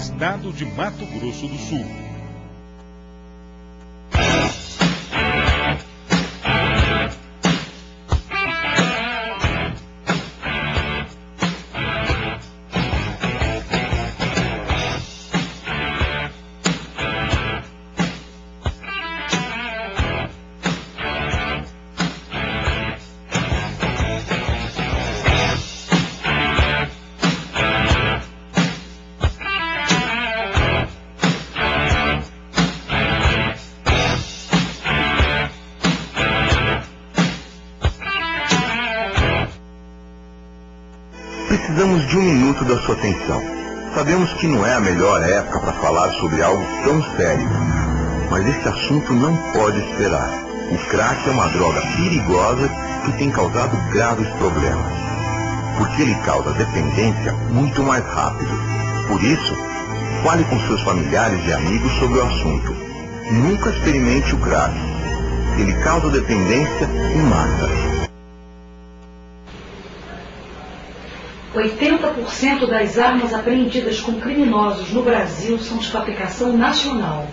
estado de Mato Grosso do Sul. Precisamos de um minuto da sua atenção. Sabemos que não é a melhor época para falar sobre algo tão sério, mas esse assunto não pode esperar. O crack é uma droga perigosa que tem causado graves problemas, porque ele causa dependência muito mais rápido. Por isso, fale com seus familiares e amigos sobre o assunto. Nunca experimente o crack. Ele causa dependência e mata. 80% das armas apreendidas com criminosos no Brasil são de fabricação nacional.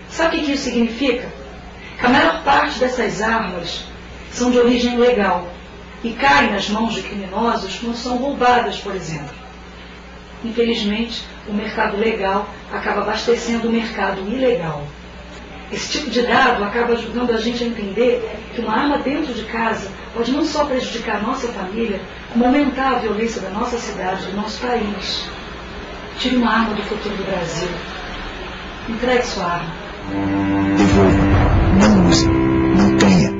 Sabe o que isso significa? Que a maior parte dessas armas são de origem legal e caem nas mãos de criminosos quando são roubadas, por exemplo. Infelizmente, o mercado legal acaba abastecendo o mercado ilegal. Esse tipo de dado acaba ajudando a gente a entender que uma arma dentro de casa pode não só prejudicar a nossa família, como aumentar a violência da nossa cidade, do nosso país. Tire uma arma do futuro do Brasil. Entregue sua arma. Devolva, não use, não tenha.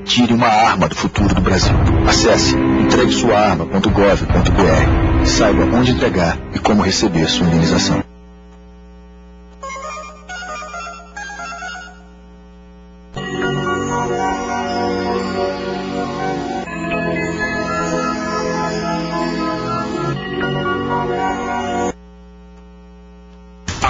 Tire uma arma do futuro do Brasil. Acesse entreguesuaarma.gov.br e saiba onde entregar e como receber sua indenização.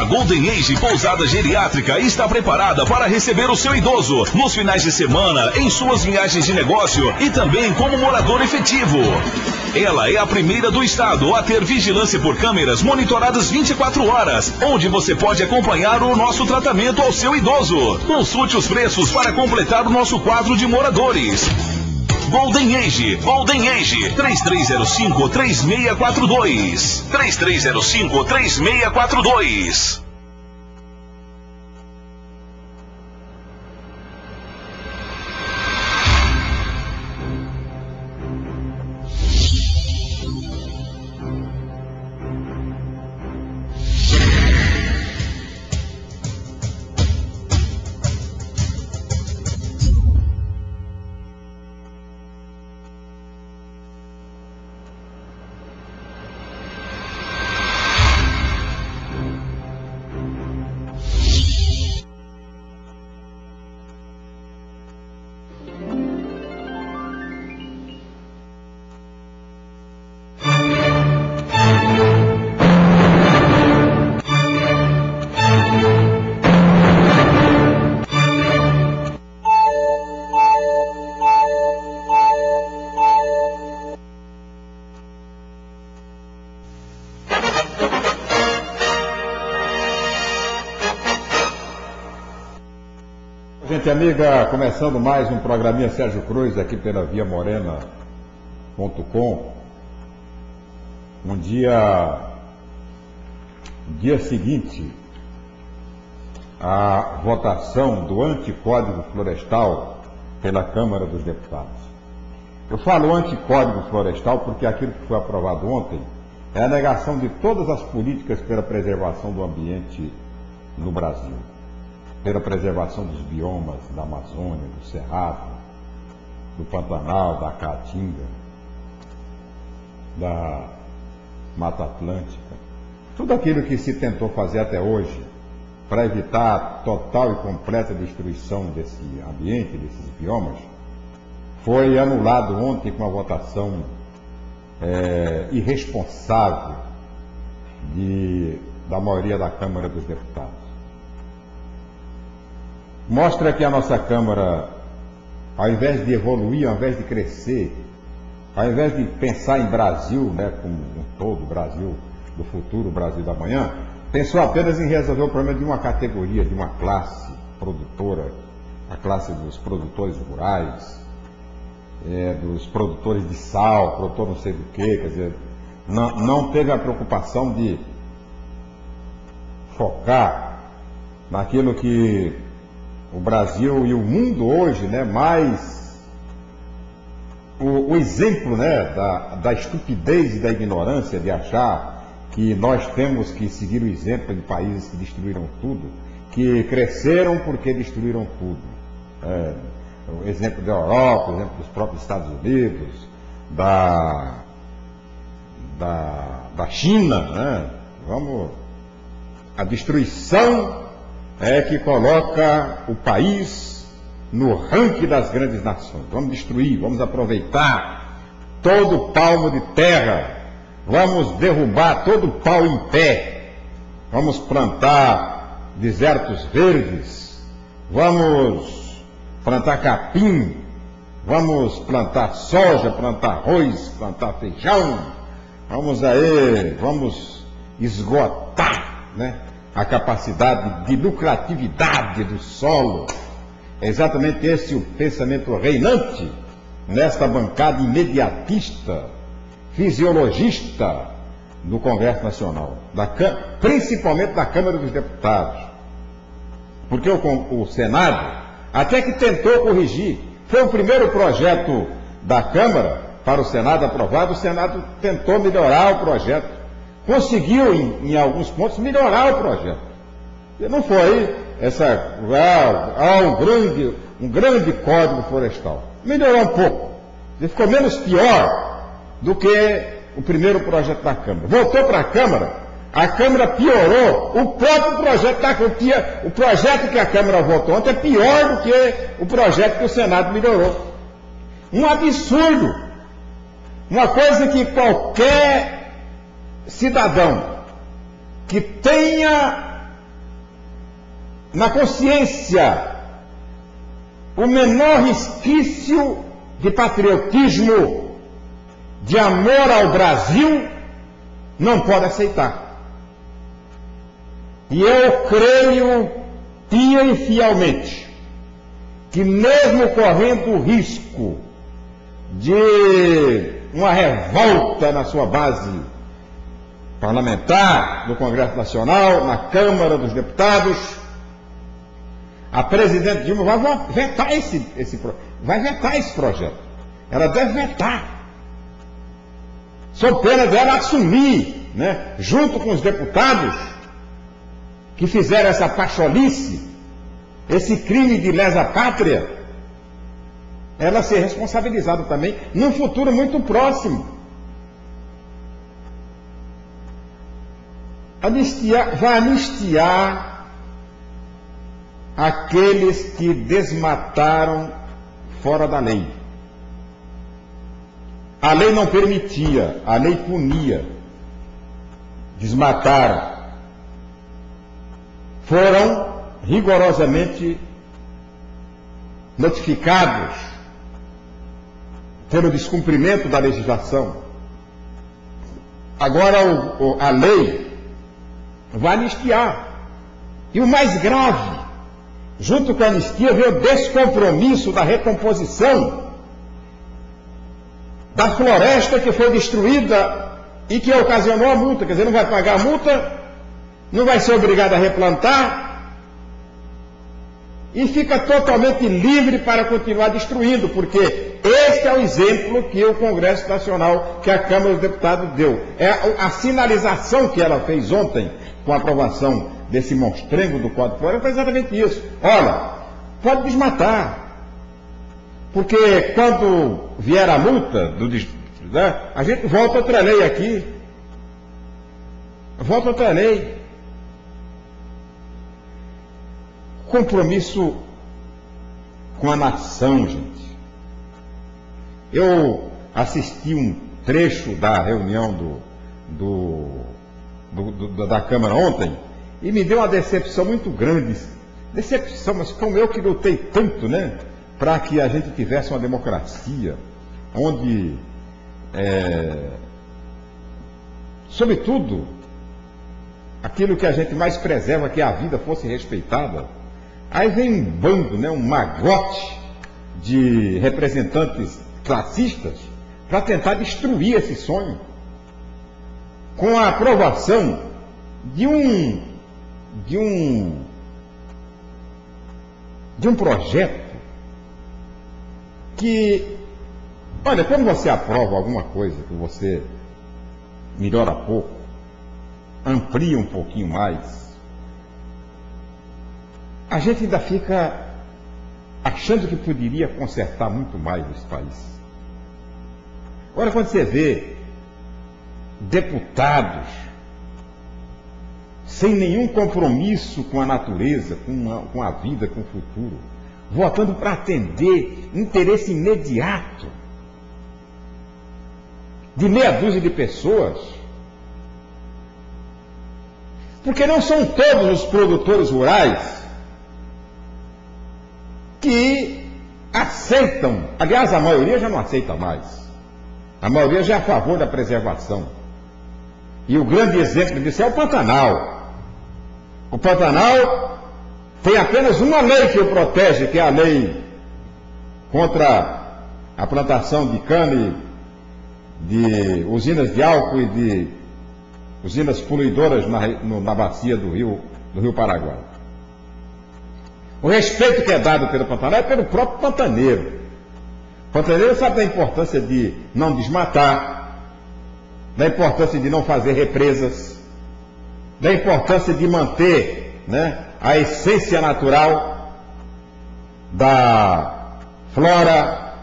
Golden Age Pousada Geriátrica está preparada para receber o seu idoso nos finais de semana, em suas viagens de negócio e também como morador efetivo. Ela é a primeira do estado a ter vigilância por câmeras monitoradas 24 horas, onde você pode acompanhar o nosso tratamento ao seu idoso. Consulte os preços para completar o nosso quadro de moradores. Golden Age, 3305-3642, 3305-3642. Gente amiga, começando mais um programinha Sérgio Cruz aqui pela viamorena.com. Um dia seguinte à votação do Anticódigo Florestal pela Câmara dos Deputados. Eu falo Anticódigo Florestal porque aquilo que foi aprovado ontem é a negação de todas as políticas pela preservação do ambiente no Brasil. Pela preservação dos biomas da Amazônia, do Cerrado, do Pantanal, da Caatinga, da Mata Atlântica. Tudo aquilo que se tentou fazer até hoje para evitar a total e completa destruição desse ambiente, desses biomas, foi anulado ontem com a votação irresponsável da maioria da Câmara dos Deputados. Mostra que a nossa Câmara, ao invés de evoluir, ao invés de crescer, ao invés de pensar em Brasil, né, como um todo, Brasil do futuro, Brasil da manhã, pensou apenas em resolver o problema de uma categoria, de uma classe produtora, a classe dos produtores rurais, dos produtores de sal, produtor não sei do que, quer dizer, não teve a preocupação de focar naquilo que o Brasil e o mundo hoje, né, mais o exemplo, né, da estupidez e da ignorância de achar que nós temos que seguir o exemplo de países que destruíram tudo, que cresceram porque destruíram tudo. O exemplo da Europa, o exemplo dos próprios Estados Unidos, da China, né? A destruição é que coloca o país no ranking das grandes nações. Vamos destruir, vamos aproveitar todo palmo de terra, vamos derrubar todo pau em pé, vamos plantar desertos verdes, vamos plantar capim, vamos plantar soja, plantar arroz, plantar feijão, vamos esgotar, né, a capacidade de lucratividade do solo. É exatamente esse o pensamento reinante nesta bancada imediatista, fisiologista do Congresso Nacional, principalmente da Câmara dos Deputados. Porque o Senado até que tentou corrigir. Foi o primeiro projeto da Câmara para o Senado aprovado, o Senado tentou melhorar o projeto. Conseguiu, em alguns pontos, melhorar o projeto. E não foi um grande código florestal. Melhorou um pouco. Ele ficou menos pior do que o primeiro projeto da Câmara. Voltou para a Câmara piorou o próprio projeto da Câmara. O projeto que a Câmara votou ontem é pior do que o projeto que o Senado melhorou. Um absurdo. Uma coisa que qualquer cidadão que tenha na consciência o menor resquício de patriotismo, de amor ao Brasil, não pode aceitar. E eu creio pia e fielmente que mesmo correndo o risco de uma revolta na sua base parlamentar, no Congresso Nacional, na Câmara dos Deputados, a presidente Dilma vai vetar esse projeto. Ela deve vetar. Sob pena dela assumir, né, junto com os deputados que fizeram essa pacholice, esse crime de lesa pátria, ela ser responsabilizada também num futuro muito próximo. Vai anistiar aqueles que desmataram fora da lei. A lei não permitia, a lei punia. Desmataram. Foram rigorosamente notificados pelo descumprimento da legislação. Agora a lei vai anistiar. E o mais grave, junto com a anistia, veio o descompromisso da recomposição da floresta que foi destruída e que ocasionou a multa. Quer dizer, não vai pagar a multa, não vai ser obrigado a replantar e fica totalmente livre para continuar destruindo, porque este é o exemplo que o Congresso Nacional, que a Câmara dos Deputados deu. É a sinalização que ela fez ontem com a aprovação desse monstrengo do Código Florestal foi exatamente isso. Olha, pode desmatar, porque quando vier a multa, né, a gente volta outra lei aqui. Volta outra lei. Compromisso com a nação, gente. Eu assisti um trecho da reunião da Câmara ontem e me deu uma decepção muito grande. Decepção, mas como eu que lutei tanto, né, para que a gente tivesse uma democracia onde, sobretudo, aquilo que a gente mais preserva, que a vida fosse respeitada. Aí vem um bando, né, um magote de representantes classistas para tentar destruir esse sonho com a aprovação de um projeto que, olha, quando você aprova alguma coisa que você melhora pouco, amplia um pouquinho mais, a gente ainda fica achando que poderia consertar muito mais esse país. Agora, quando você vê deputados sem nenhum compromisso com a natureza, com a vida, com o futuro, votando para atender interesse imediato de meia dúzia de pessoas, porque não são todos os produtores rurais que aceitam, aliás, a maioria já não aceita mais, a maioria já é a favor da preservação. E o grande exemplo disso é o Pantanal. O Pantanal tem apenas uma lei que o protege, que é a lei contra a plantação de cana, de usinas de álcool e de usinas poluidoras na bacia do Rio Paraguai. O respeito que é dado pelo Pantanal é pelo próprio pantaneiro. O pantaneiro sabe da importância de não desmatar, da importância de não fazer represas, da importância de manter, né, a essência natural da flora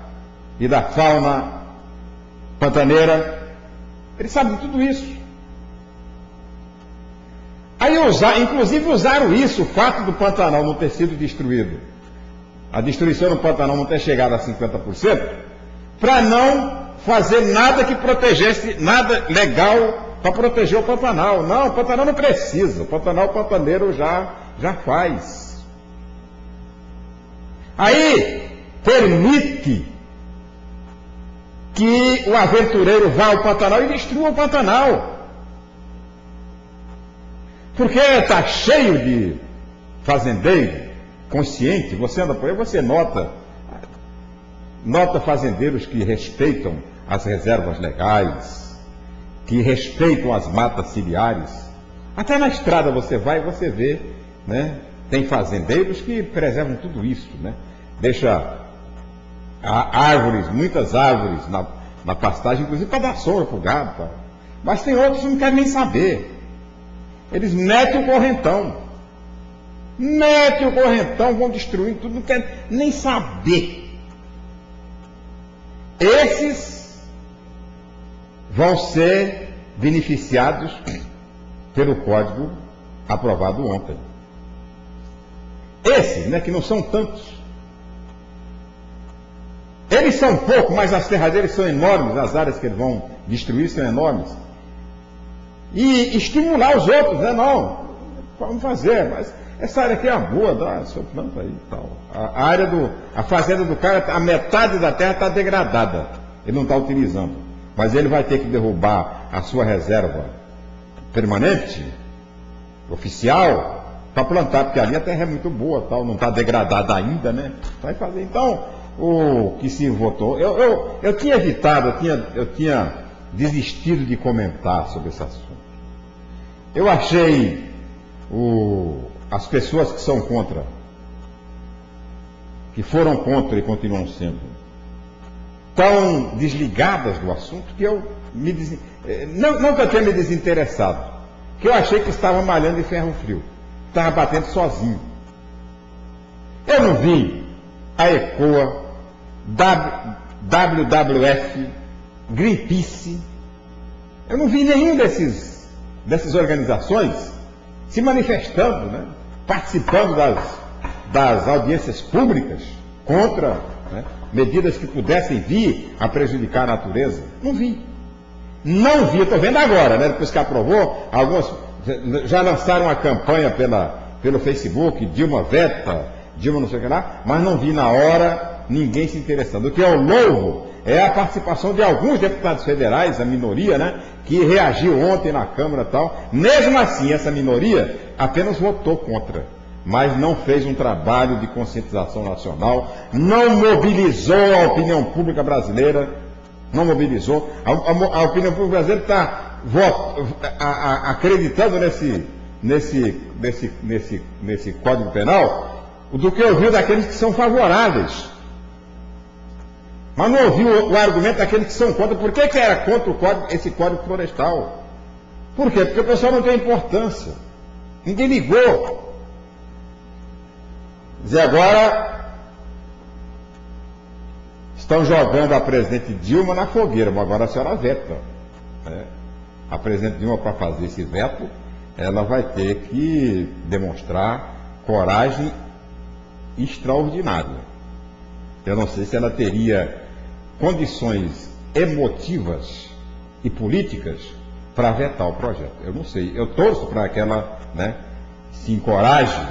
e da fauna pantaneira. Ele sabe de tudo isso. Aí inclusive usaram isso, o fato do Pantanal não ter sido destruído, a destruição do Pantanal não ter chegado a 50%, para não fazer nada que protegesse, nada legal para proteger o Pantanal. Não, o Pantanal não precisa, o pantaneiro já faz. Aí permite que o aventureiro vá ao Pantanal e destrua o Pantanal. Porque está cheio de fazendeiro consciente, você anda por aí, você nota fazendeiros que respeitam as reservas legais, que respeitam as matas ciliares. Até na estrada você vai e você vê, né? Tem fazendeiros que preservam tudo isso, né? Deixa árvores, muitas árvores na pastagem, inclusive para dar sombra para o gado. Tá? Mas tem outros que não querem nem saber. Eles metem o correntão. Vão destruindo tudo, não querem nem saber. Esses vão ser beneficiados pelo código aprovado ontem. Esses, né, que não são tantos. Eles são poucos, mas as terras deles são enormes, as áreas que eles vão destruir são enormes. E estimular os outros, né? Não, vamos fazer, mas essa área aqui é boa, dá, seu planta aí e tal. A fazenda do cara, a metade da terra está degradada, ele não está utilizando. Mas ele vai ter que derrubar a sua reserva permanente, oficial, para plantar, porque ali a terra é muito boa, tal, não está degradada ainda, né? Vai fazer. Então, o que se votou, eu tinha evitado, eu tinha desistido de comentar sobre esse assunto. Eu achei as pessoas que são contra, que foram contra e continuam sendo, tão desligadas do assunto que eu não que eu tenha me desinteressado, que eu achei que estava malhando em ferro frio, estava batendo sozinho. Eu não vi a ECOA, WWF, Greenpeace, eu não vi nenhum dessas organizações se manifestando, né, participando das audiências públicas contra, né, medidas que pudessem vir a prejudicar a natureza. Não vi, eu estou vendo agora, né, depois que aprovou, alguns já lançaram uma campanha pelo Facebook, Dilma veta, Dilma não sei o que lá, mas não vi na hora ninguém se interessando. O que eu louvo é a participação de alguns deputados federais, a minoria, né, que reagiu ontem na Câmara e tal. Mesmo assim, essa minoria apenas votou contra, mas não fez um trabalho de conscientização nacional, não mobilizou a opinião pública brasileira, não mobilizou. A opinião pública brasileira está acreditando nesse Código Penal do que ouviu daqueles que são favoráveis. Mas não ouviu o argumento daqueles que são contra. Por que era contra esse Código Florestal? Por quê? Porque o pessoal não tem importância. Ninguém ligou. E agora estão jogando a presidente Dilma na fogueira, mas agora a senhora veta. Né? A presidente Dilma, para fazer esse veto, ela vai ter que demonstrar coragem extraordinária. Eu não sei se ela teria condições emotivas e políticas para vetar o projeto. Eu não sei. Eu torço para que ela, né, se encoraje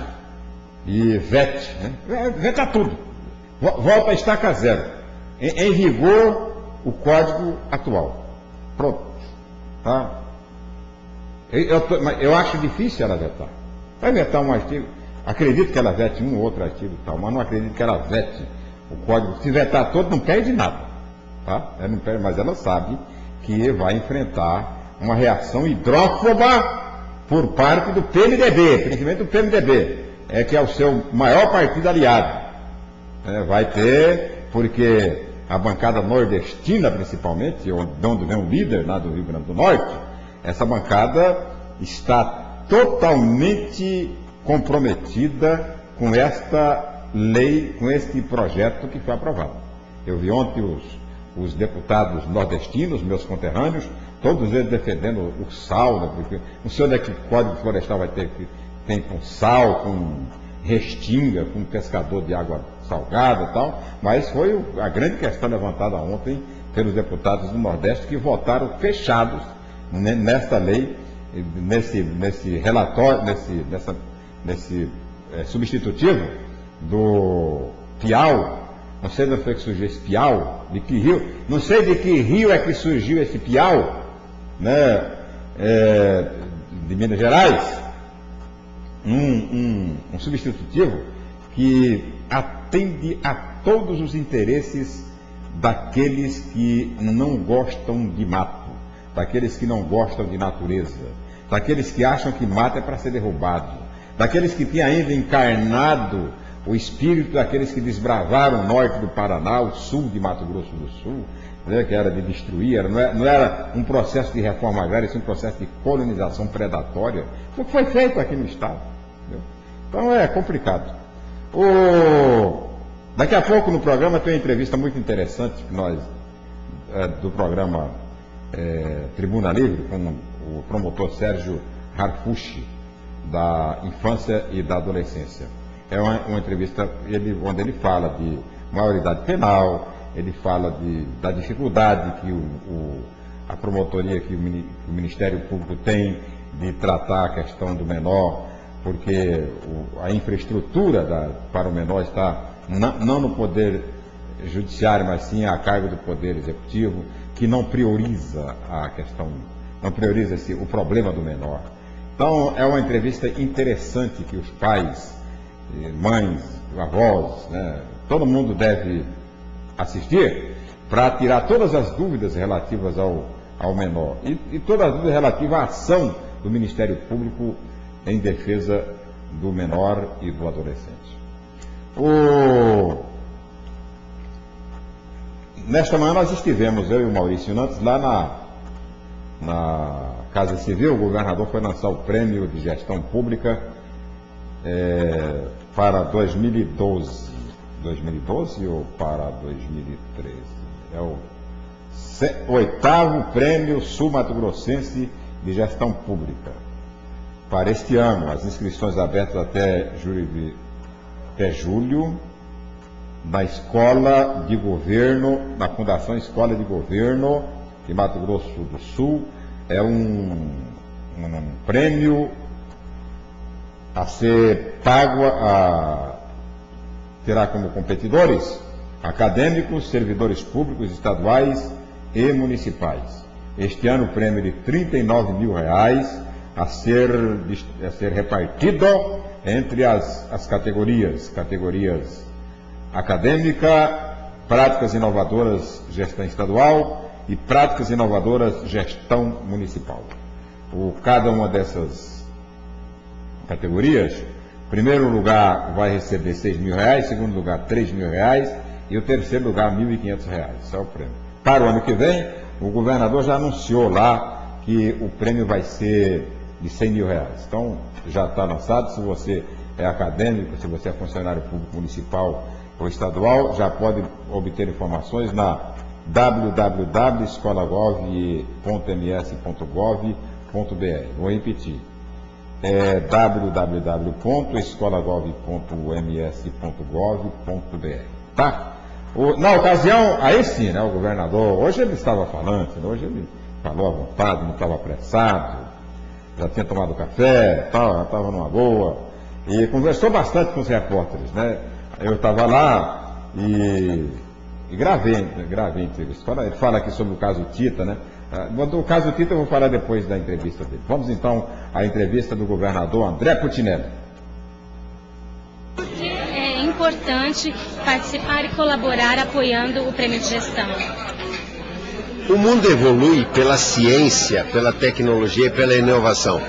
e vete. Né? Veta tudo. Volta a estaca zero. Em vigor o código atual. Pronto. Tá? Eu acho difícil ela vetar. Vai vetar um artigo. Acredito que ela vete um ou outro artigo e tal, mas não acredito que ela vete o código. Se vetar todo, não perde nada. Tá? Ela não perde, mas ela sabe que vai enfrentar uma reação hidrófoba por parte do PMDB, principalmente do PMDB, que é o seu maior partido aliado. Vai ter, porque a bancada nordestina, principalmente, onde vem o líder lá do Rio Grande do Norte, essa bancada está totalmente comprometida com esta lei, com este projeto que foi aprovado. Eu vi ontem os deputados nordestinos, meus conterrâneos, todos eles defendendo o sal, né, porque não sei onde é que o Código Florestal vai ter, que tem com sal, com restinga, com pescador de água salgada e tal, mas foi a grande questão levantada ontem pelos deputados do Nordeste que votaram fechados nesta lei, nesse relatório, nesse substitutivo do Piau. Não sei de onde foi que surgiu esse Piau, de que rio, não sei de que rio é que surgiu esse Piau, né, de Minas Gerais, um substitutivo que atende a todos os interesses daqueles que não gostam de mato, daqueles que não gostam de natureza, daqueles que acham que mato é para ser derrubado, daqueles que têm ainda encarnado o espírito daqueles que desbravaram o norte do Paraná, o sul de Mato Grosso do Sul, né, que era de destruir, não era um processo de reforma agrária, isso é um processo de colonização predatória, o que foi feito aqui no Estado. Entendeu? Então é complicado. Daqui a pouco no programa tem uma entrevista muito interessante que nós, do programa Tribuna Livre, com o promotor Sérgio Harfushi, da infância e da adolescência. É uma entrevista onde ele fala de maioridade penal, ele fala da dificuldade que a promotoria, que o Ministério Público tem de tratar a questão do menor, porque a infraestrutura para o menor está não no poder judiciário, mas sim a cargo do poder executivo, que não prioriza a questão, não prioriza o problema do menor. Então é uma entrevista interessante que os pais, mães, avós, né, todo mundo deve assistir para tirar todas as dúvidas relativas ao menor e todas as dúvidas relativas à ação do Ministério Público em defesa do menor e do adolescente. Nesta manhã nós estivemos, eu e o Maurício Nantes, lá na Casa Civil. O governador foi lançar o prêmio de gestão pública para 2012. 2012 ou para 2013? É o 8º Prêmio Sul-Mato-Grossense de Gestão Pública. Para este ano, as inscrições abertas até julho, na Escola de Governo, na Fundação Escola de Governo de Mato Grosso do Sul. É um prêmio a ser pago, terá como competidores acadêmicos, servidores públicos estaduais e municipais. Este ano o prêmio de R$ 39 mil a ser repartido entre as categorias acadêmica, práticas inovadoras gestão estadual e práticas inovadoras gestão municipal. Cada uma dessas categorias, primeiro lugar vai receber R$ 6 mil, segundo lugar R$ 3 mil e o terceiro lugar R$ 1.500. Esse é o prêmio. Para o ano que vem, o governador já anunciou lá que o prêmio vai ser de R$ 100 mil. Então, já está lançado. Se você é acadêmico, se você é funcionário público municipal ou estadual, já pode obter informações na www.escolagov.ms.gov.br. Vou repetir. www.escolagov.ms.gov.br. Tá? Na ocasião, aí sim, né, o governador, hoje ele estava falante, né, hoje ele falou à vontade, não estava apressado, já tinha tomado café, já estava numa boa, e conversou bastante com os repórteres, né? Eu estava lá e gravei a entrevista. Ele fala aqui sobre o caso Tita, né? Do caso Tita eu vou falar depois da entrevista dele. Vamos então à entrevista do governador André Putinelli. É importante participar e colaborar apoiando o prêmio de gestão. O mundo evolui pela ciência, pela tecnologia e pela inovação.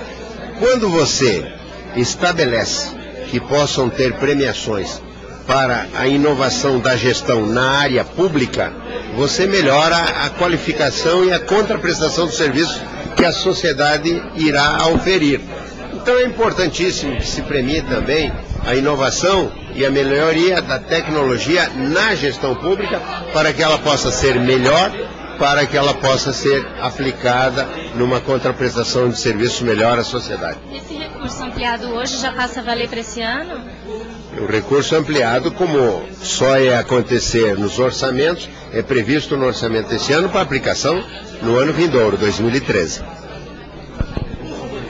Quando você estabelece que possam ter premiações para a inovação da gestão na área pública, você melhora a qualificação e a contraprestação do serviço que a sociedade irá oferir. Então é importantíssimo que se premie também a inovação e a melhoria da tecnologia na gestão pública para que ela possa ser melhor, para que ela possa ser aplicada numa contraprestação de serviço melhor à sociedade. Esse recurso ampliado hoje já passa a valer para esse ano? O recurso ampliado, como só é acontecer nos orçamentos, é previsto no orçamento desse ano para aplicação no ano vindouro, 2013.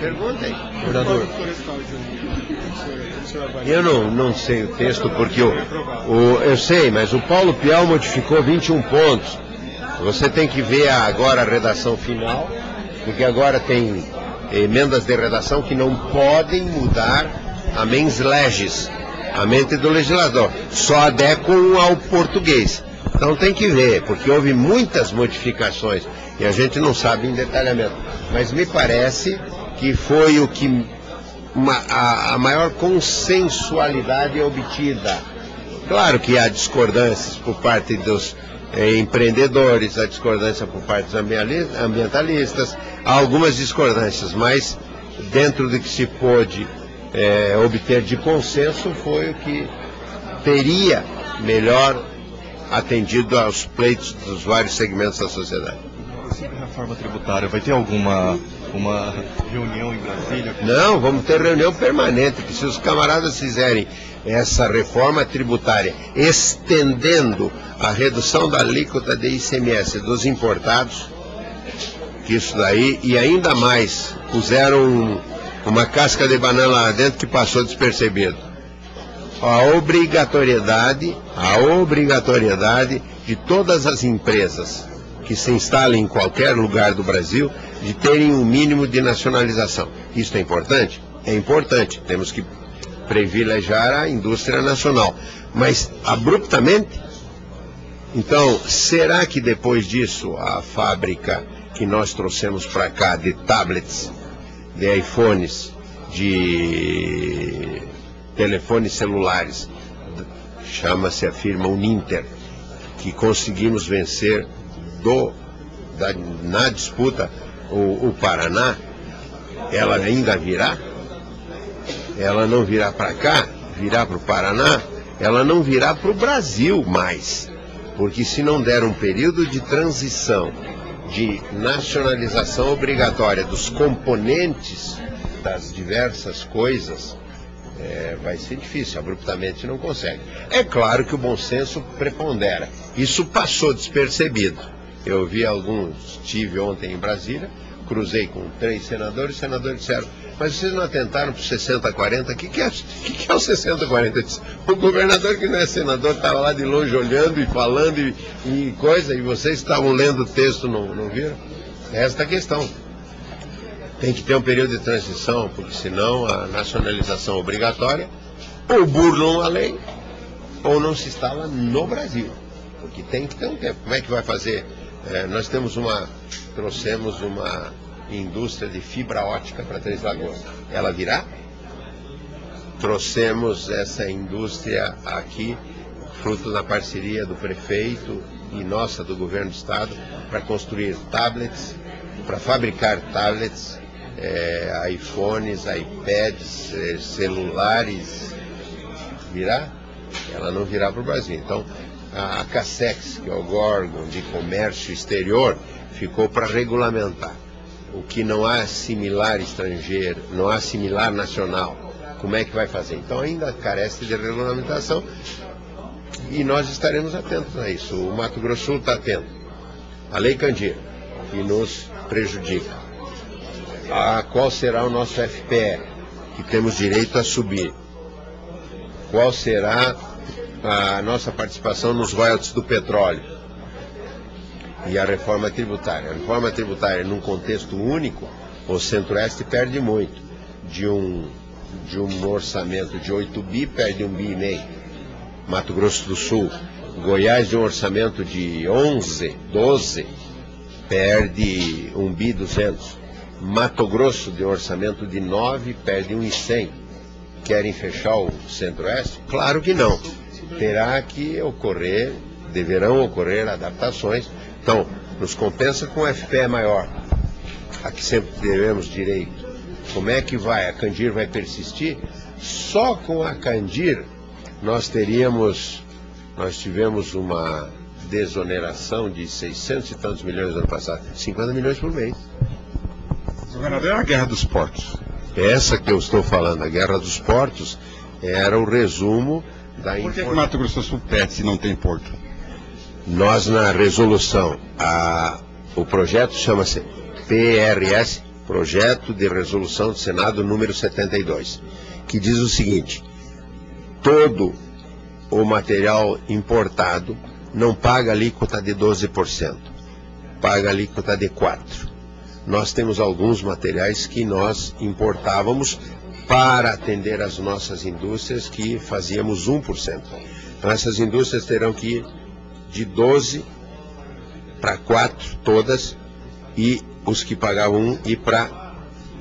Pergunta aí. Governador. Eu não sei o texto porque eu sei, mas o Paulo Pial modificou 21 pontos. Você tem que ver agora a redação final, porque agora tem emendas de redação que não podem mudar a mens legis, a mente do legislador, só adequam ao português. Então tem que ver, porque houve muitas modificações e a gente não sabe em detalhamento. Mas me parece que foi o que a maior consensualidade obtida. Claro que há discordâncias por parte dos empreendedores, há discordância por parte dos ambientalistas, há algumas discordâncias, mas dentro do que se pôde obter de consenso foi o que teria melhor atendido aos pleitos dos vários segmentos da sociedade. Sobre a reforma tributária, vai ter uma reunião em Brasília? Não, vamos ter reunião permanente, que se os camaradas fizerem essa reforma tributária, estendendo a redução da alíquota de ICMS dos importados, que isso daí, e ainda mais, puseram uma casca de banana lá dentro que passou despercebido. A obrigatoriedade de todas as empresas que se instalem em qualquer lugar do Brasil de terem um mínimo de nacionalização. Isso é importante? É importante. Temos que privilegiar a indústria nacional. Mas, abruptamente, então, será que depois disso a fábrica que nós trouxemos para cá de tablets, de iPhones, de telefones celulares, chama-se a firma Uninter, que conseguimos vencer na disputa o Paraná, ela ainda virá? Ela não virá para cá, virá para o Paraná, ela não virá para o Brasil mais, porque se não der um período de transição, de nacionalização obrigatória dos componentes das diversas coisas, vai ser difícil, abruptamente não consegue. É claro que o bom senso prepondera. Isso passou despercebido. Eu vi estive ontem em Brasília, cruzei com 3 senadores, os senadores disseram, mas vocês não atentaram para o 60-40? O que é o 60-40? O governador, que não é senador, estava lá de longe olhando e falando e coisa, e vocês estavam lendo o texto, não viram? É esta a questão. Tem que ter um período de transição, porque senão a nacionalização obrigatória ou burlam a lei ou não se instala no Brasil. Porque tem que ter um tempo. Como é que vai fazer? Nós trouxemos uma indústria de fibra ótica para Três Lagoas. Ela virá? Trouxemos essa indústria aqui, fruto da parceria do prefeito e nossa, do governo do estado, para construir tablets, para fabricar tablets, iPhones, iPads, celulares. Virá? Ela não virá para o Brasil. Então, a CASEX, que é o órgão de comércio exterior, ficou para regulamentar. O que não há similar estrangeiro, não há similar nacional, como é que vai fazer? Então ainda carece de regulamentação e nós estaremos atentos a isso. O Mato Grosso do Sul está atento. A Lei Candir, que nos prejudica. Qual será o nosso FPE, que temos direito a subir? Qual será a nossa participação nos royalties do petróleo? E a reforma tributária. A reforma tributária, num contexto único, o Centro-Oeste perde muito. De um orçamento de 8 bi, perde 1,5 bi. Mato Grosso do Sul, Goiás, de um orçamento de 11, 12, perde 1,2 bi. Mato Grosso, de um orçamento de 9, perde 1,100. Querem fechar o Centro-Oeste? Claro que não. Terá que ocorrer, deverão ocorrer adaptações. Então, nos compensa com o FPE maior, a que sempre teremos direito. Como é que vai? A Candir vai persistir? Só com a Candir nós tivemos uma desoneração de 600 e tantos milhões no ano passado, 50 milhões por mês. Governador, é a Guerra dos Portos. Essa que eu estou falando, a Guerra dos Portos, era o resumo da Por que o Mato Grosso do Sul perde se não tem porto? Nós, na resolução, o projeto chama-se PRS, Projeto de Resolução do Senado número 72, que diz o seguinte: todo o material importado não paga alíquota de 12%, paga alíquota de 4%. Nós temos alguns materiais que nós importávamos para atender as nossas indústrias, que fazíamos 1%. Então essas indústrias terão que ir de 12 para 4, todas, e os que pagavam 1 ir para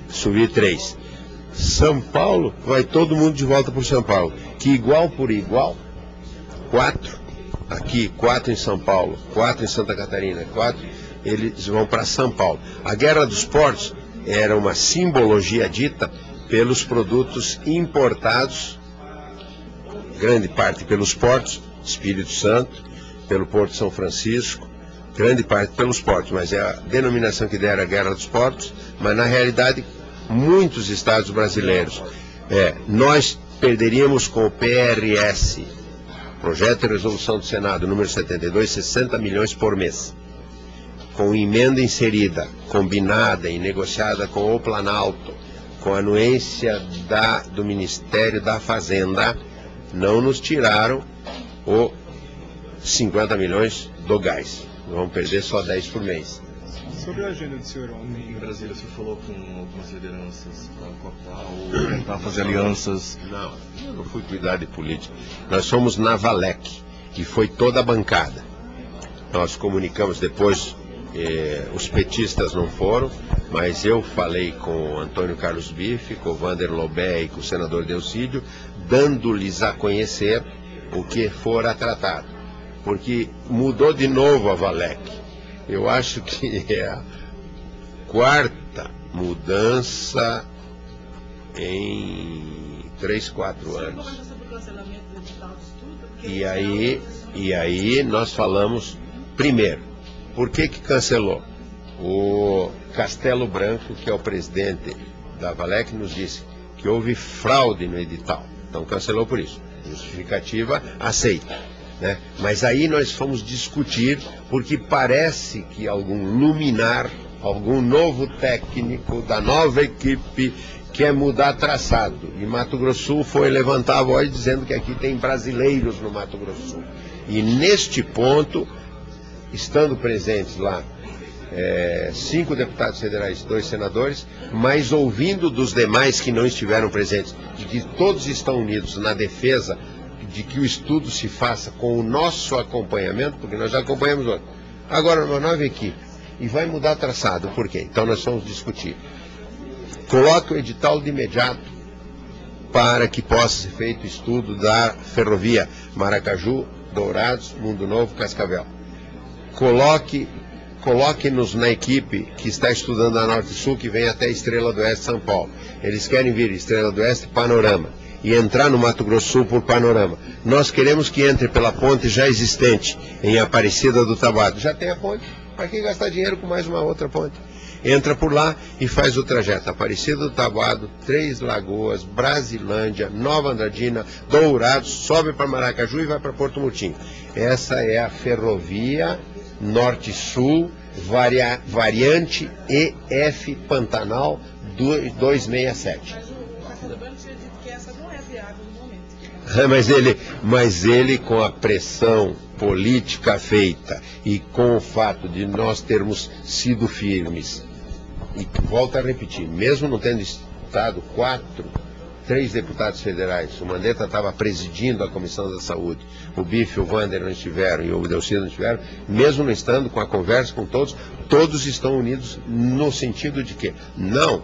subir 3. São Paulo, vai todo mundo de volta para São Paulo, que igual por igual, 4 aqui, 4 em São Paulo, 4 em Santa Catarina, 4, eles vão para São Paulo. A Guerra dos Portos era uma simbologia dita pelos produtos importados, grande parte pelos portos, Espírito Santo, pelo Porto de São Francisco, grande parte pelos portos, mas é a denominação que deram a Guerra dos Portos, mas na realidade muitos estados brasileiros. Nós perderíamos com o PRS, Projeto de Resolução do Senado, número 72, 60 milhões por mês. Com emenda inserida, combinada e negociada com o Planalto, com a anuência do Ministério da Fazenda, não nos tiraram o 50 milhões do gás. Vamos perder só 10 por mês. Sobre a agenda do senhor ontem em Brasília, o senhor falou com algumas lideranças para cooptar ou tentar fazer alianças? Não, eu não fui cuidar de política. Nós somos na Valec, que foi toda a bancada. Nós comunicamos depois, os petistas não foram, mas eu falei com o Antônio Carlos Bife, com o Vander Lobé e com o senador Delcídio, dando-lhes a conhecer o que fora tratado. Porque mudou de novo a Valec. Eu acho que é a 4ª mudança em 3, 4 anos. E aí nós falamos, primeiro, por que cancelou? O Castelo Branco, que é o presidente da Valec, nos disse que houve fraude no edital. Então cancelou por isso. Justificativa aceita. Né? Mas aí nós fomos discutir, porque parece que algum luminar, algum novo técnico da nova equipe quer mudar traçado. E Mato Grosso do Sul foi levantar a voz dizendo que aqui tem brasileiros no Mato Grosso do Sul. E neste ponto, estando presentes lá 5 deputados federais, 2 senadores, mas ouvindo dos demais que não estiveram presentes, de que todos estão unidos na defesa de que o estudo se faça com o nosso acompanhamento, porque nós já acompanhamos outro. Agora, uma nova equipe, e vai mudar traçado, por quê? Então nós vamos discutir. Coloque o edital de imediato para que possa ser feito o estudo da ferrovia Maracaju, Dourados, Mundo Novo, Cascavel. Coloque-nos na equipe que está estudando a Norte e Sul, que vem até Estrela do Oeste, São Paulo. Eles querem vir Estrela do Oeste, Panorama, e entrar no Mato Grosso do Sul por Panorama. Nós queremos que entre pela ponte já existente, em Aparecida do Taboado. Já tem a ponte, para que gastar dinheiro com mais uma outra ponte? Entra por lá e faz o trajeto. Aparecida do Taboado, Três Lagoas, Brasilândia, Nova Andradina, Dourados, sobe para Maracaju e vai para Porto Murtinho. Essa é a ferrovia Norte-Sul, variante EF Pantanal 267. Mas ele, com a pressão política feita e com o fato de nós termos sido firmes, e volto a repetir, mesmo não tendo estado 3 deputados federais, o Mandetta estava presidindo a Comissão da Saúde, o Bife e o Wander não estiveram e o Delcino não estiveram, mesmo não estando com a conversa com todos, todos estão unidos no sentido de que, não,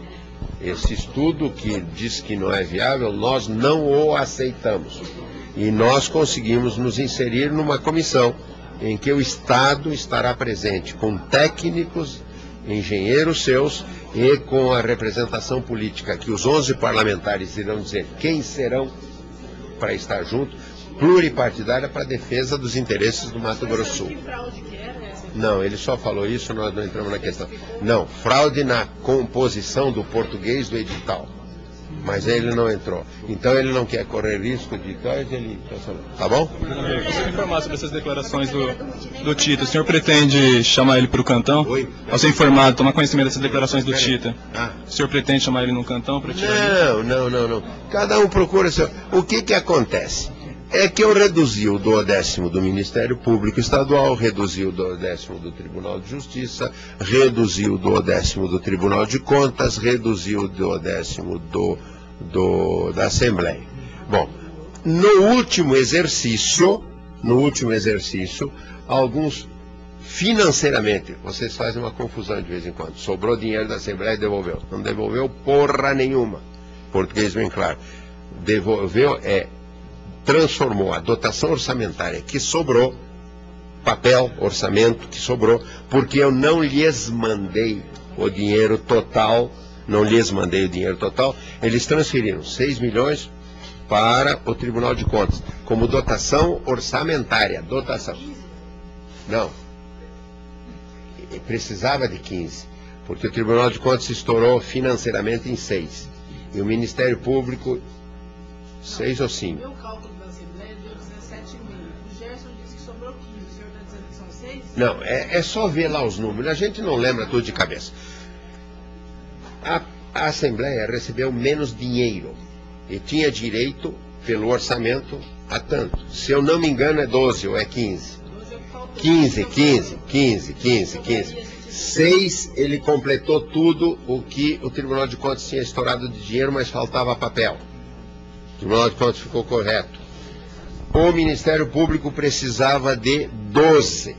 esse estudo que diz que não é viável, nós não o aceitamos. E nós conseguimos nos inserir numa comissão em que o Estado estará presente com técnicos, engenheiros seus e com a representação política, que os 11 parlamentares irão dizer quem serão para estar junto, pluripartidária para a defesa dos interesses do Mato Grosso do Sul. Não, ele só falou isso, nós não entramos na questão. Não, fraude na composição do português do edital. Mas ele não entrou. Então ele não quer correr risco de coisa, ele... Tá bom? Você informar sobre essas declarações do Tita. O senhor pretende chamar ele para o cantão? Oi? Ao ser informado, tomar conhecimento dessas declarações do Tita. O senhor pretende chamar ele num cantão para tirar? Não. Cada um procura seu. O que acontece? É que eu reduzi o 12º do Ministério Público Estadual, reduzi o 12º do Tribunal de Justiça, reduzi o 12º do Tribunal de Contas, reduzi o 12º da Assembleia. Bom, no último exercício, alguns financeiramente, vocês fazem uma confusão de vez em quando, sobrou dinheiro da Assembleia e devolveu. Não devolveu porra nenhuma, português bem claro. Devolveu transformou a dotação orçamentária que sobrou, papel, orçamento que sobrou, porque eu não lhes mandei o dinheiro total, eles transferiram 6 milhões para o Tribunal de Contas, como dotação orçamentária, Não, precisava de 15, porque o Tribunal de Contas estourou financeiramente em 6, e o Ministério Público 6 ou 5. Meu cálculo da Assembleia deu 17 mil. O Gerson disse que sobrou 15. O senhor está dizendo que são 6? Não, é só ver lá os números. A gente não lembra tudo de cabeça. A Assembleia recebeu menos dinheiro e tinha direito, pelo orçamento, a tanto. Se eu não me engano, é 12 ou é 15. 15. 6, ele completou tudo o que o Tribunal de Contas tinha estourado de dinheiro, mas faltava papel. O Tribunal de Contas ficou correto. O Ministério Público precisava de 12.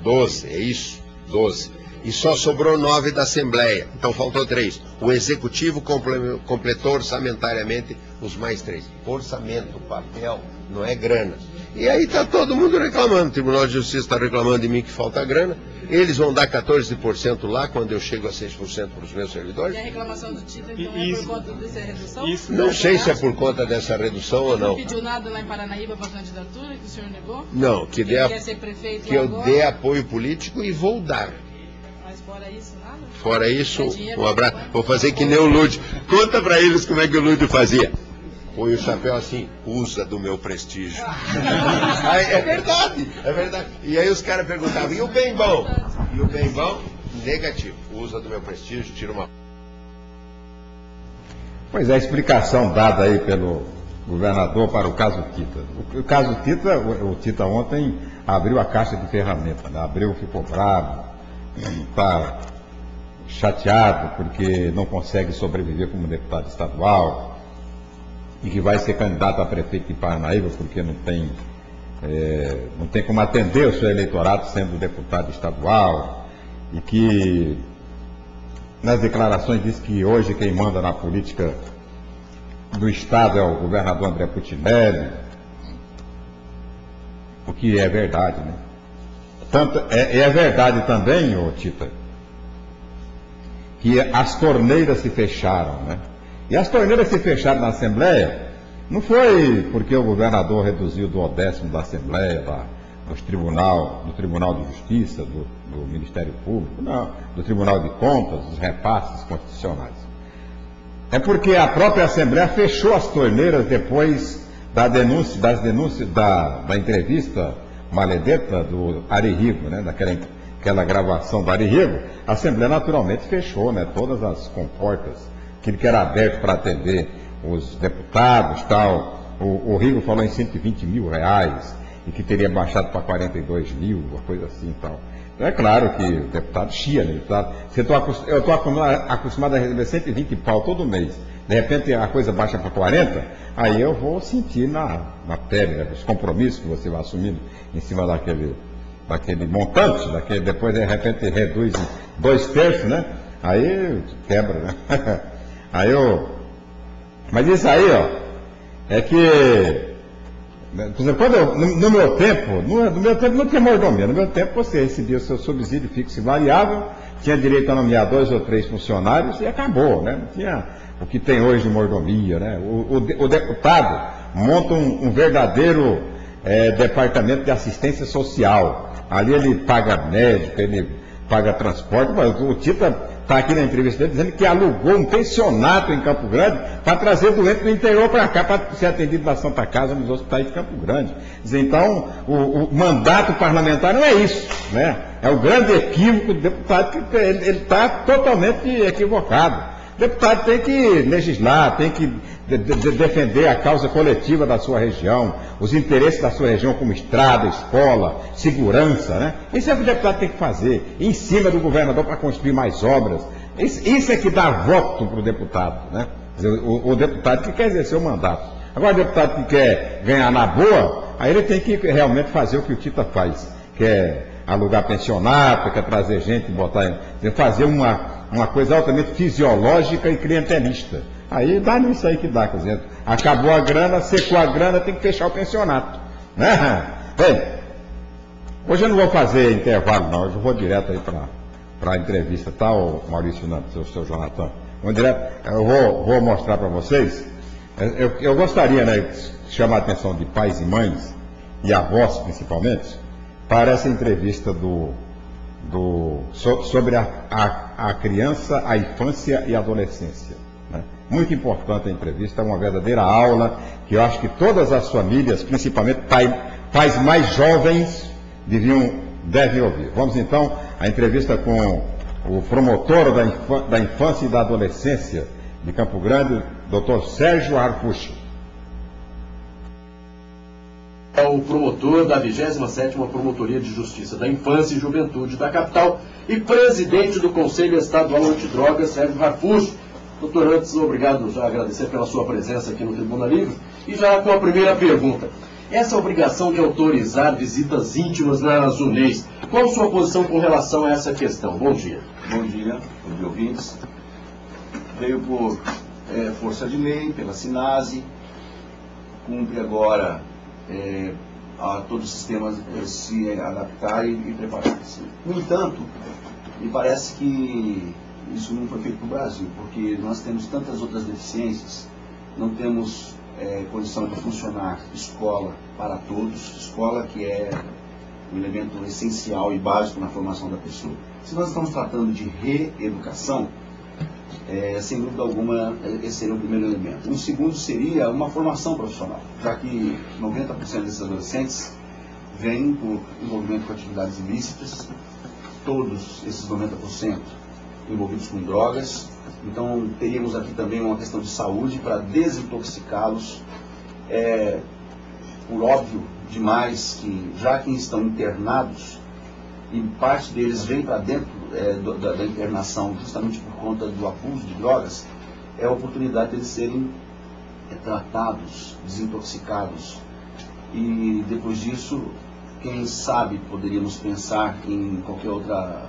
12, é isso? 12. E só sobrou 9 da Assembleia. Então faltou 3. O Executivo completou orçamentariamente os mais 3. Orçamento, papel, não é grana. E aí está todo mundo reclamando. O Tribunal de Justiça está reclamando de mim que falta grana. Eles vão dar 14% lá quando eu chego a 6% para os meus servidores. E a reclamação do Tita, então, é por conta dessa redução? Não sei se é por conta dessa redução ou não. Não pediu nada lá em Paranaíba para a candidatura, que o senhor negou? Não, que eu dê apoio político e vou dar. Mas fora isso, nada? Fora isso, um abraço. Vou fazer que nem o Lúdio. Conta para eles como é que o Lúdio fazia. Põe o chapéu assim, usa do meu prestígio. É verdade. E aí os caras perguntavam, e o bem bom? E o bem bom, negativo. Usa do meu prestígio, tira uma... Pois é, a explicação dada aí pelo governador para o caso Tita. O caso Tita, o Tita ontem abriu a caixa de ferramentas, né? Abriu, ficou bravo, está chateado porque não consegue sobreviver como deputado estadual e que vai ser candidato a prefeito de Paranaíba porque não tem como atender o seu eleitorado sendo deputado estadual, e que nas declarações diz que hoje quem manda na política do Estado é o governador André Putinelli, o que é verdade, né? Tanto, é verdade também, ô Tita, que as torneiras se fecharam, né? E as torneiras se fecharam na Assembleia não foi porque o governador reduziu do 10º da Assembleia, do Tribunal de Justiça, do Ministério Público, não, do Tribunal de Contas, dos repasses constitucionais. É porque a própria Assembleia fechou as torneiras depois das denúncias da entrevista maledeta do Ari Rigo, né, daquela gravação do Ari Rigo. A Assembleia naturalmente fechou, né, todas as comportas, aquilo que era aberto para atender os deputados, tal. O Rigo falou em 120 mil reais e que teria baixado para 42 mil, uma coisa assim, tal. Então é claro que o deputado chia, né? Eu estou acostumado a receber 120 pau todo mês. De repente a coisa baixa para 40, aí eu vou sentir na pele, né, os compromissos que você vai assumindo em cima daquele montante, depois de repente reduz em 2/3, né? Aí quebra, né? Mas isso aí, ó, é que, por exemplo, no meu tempo não tinha mordomia. No meu tempo você recebia o seu subsídio fixo e variável, tinha direito a nomear 2 ou 3 funcionários e acabou, né? Não tinha o que tem hoje de mordomia, né? O deputado monta um verdadeiro departamento de assistência social. Ali ele paga médico, ele paga transporte. Mas o Tita está aqui na entrevista dele dizendo que alugou um pensionato em Campo Grande para trazer doente do interior para cá, para ser atendido na Santa Casa, nos hospitais de Campo Grande. Então, o mandato parlamentar não é isso, né? É o grande equívoco do deputado, que ele está totalmente equivocado. O deputado tem que legislar, tem que defender a causa coletiva da sua região, os interesses da sua região como estrada, escola, segurança, né? Isso é o que o deputado tem que fazer, em cima do governador para construir mais obras. Isso é que dá voto para o deputado, né? O deputado que quer exercer o mandato. Agora, o deputado que quer ganhar na boa, aí ele tem que realmente fazer o que o Tita faz, que é alugar pensionato, quer trazer gente, fazer uma coisa altamente fisiológica e clientelista. Aí dá nisso aí que dá, quer dizer, acabou a grana, secou a grana, tem que fechar o pensionato, né? Bem, hoje eu não vou fazer intervalo não, hoje eu vou direto aí para a entrevista, tá, Maurício Nantes, seu Jonathan? Eu vou mostrar para vocês. Eu gostaria, né, de chamar a atenção de pais e mães, e avós principalmente, para essa entrevista sobre a criança, a infância e a adolescência. Né? Muito importante a entrevista, é uma verdadeira aula que eu acho que todas as famílias, principalmente pais mais jovens, devem ouvir. Vamos então à entrevista com o promotor da infância e da adolescência de Campo Grande, Dr. Sérgio Harfuch. É o promotor da 27ª Promotoria de Justiça da Infância e Juventude da capital e presidente do Conselho Estadual Antidrogas, Sérgio Harfuch. Doutor, antes, obrigado, já agradecer pela sua presença aqui no Tribuna Livre. E já com a primeira pergunta. Essa obrigação de autorizar visitas íntimas nas UNEs, qual a sua posição com relação a essa questão? Bom dia. Bom dia, ouvintes. Veio por força de lei, pela SINASE, cumpre agora a todo o sistema se adaptar e preparar-se. No entanto, me parece que isso não foi feito no Brasil, porque nós temos tantas outras deficiências, não temos condição de funcionar escola para todos, escola que é um elemento essencial e básico na formação da pessoa. Se nós estamos tratando de reeducação, sem dúvida alguma, esse seria o primeiro elemento. Um segundo seria uma formação profissional, já que 90% desses adolescentes vêm por envolvimento com atividades ilícitas, todos esses 90% envolvidos com drogas, Então teríamos aqui também uma questão de saúde para desintoxicá-los. Por óbvio demais que já que estão internados, e parte deles vem para dentro da internação justamente por conta do abuso de drogas, é a oportunidade de eles serem tratados, desintoxicados. E depois disso, quem sabe poderíamos pensar em qualquer outra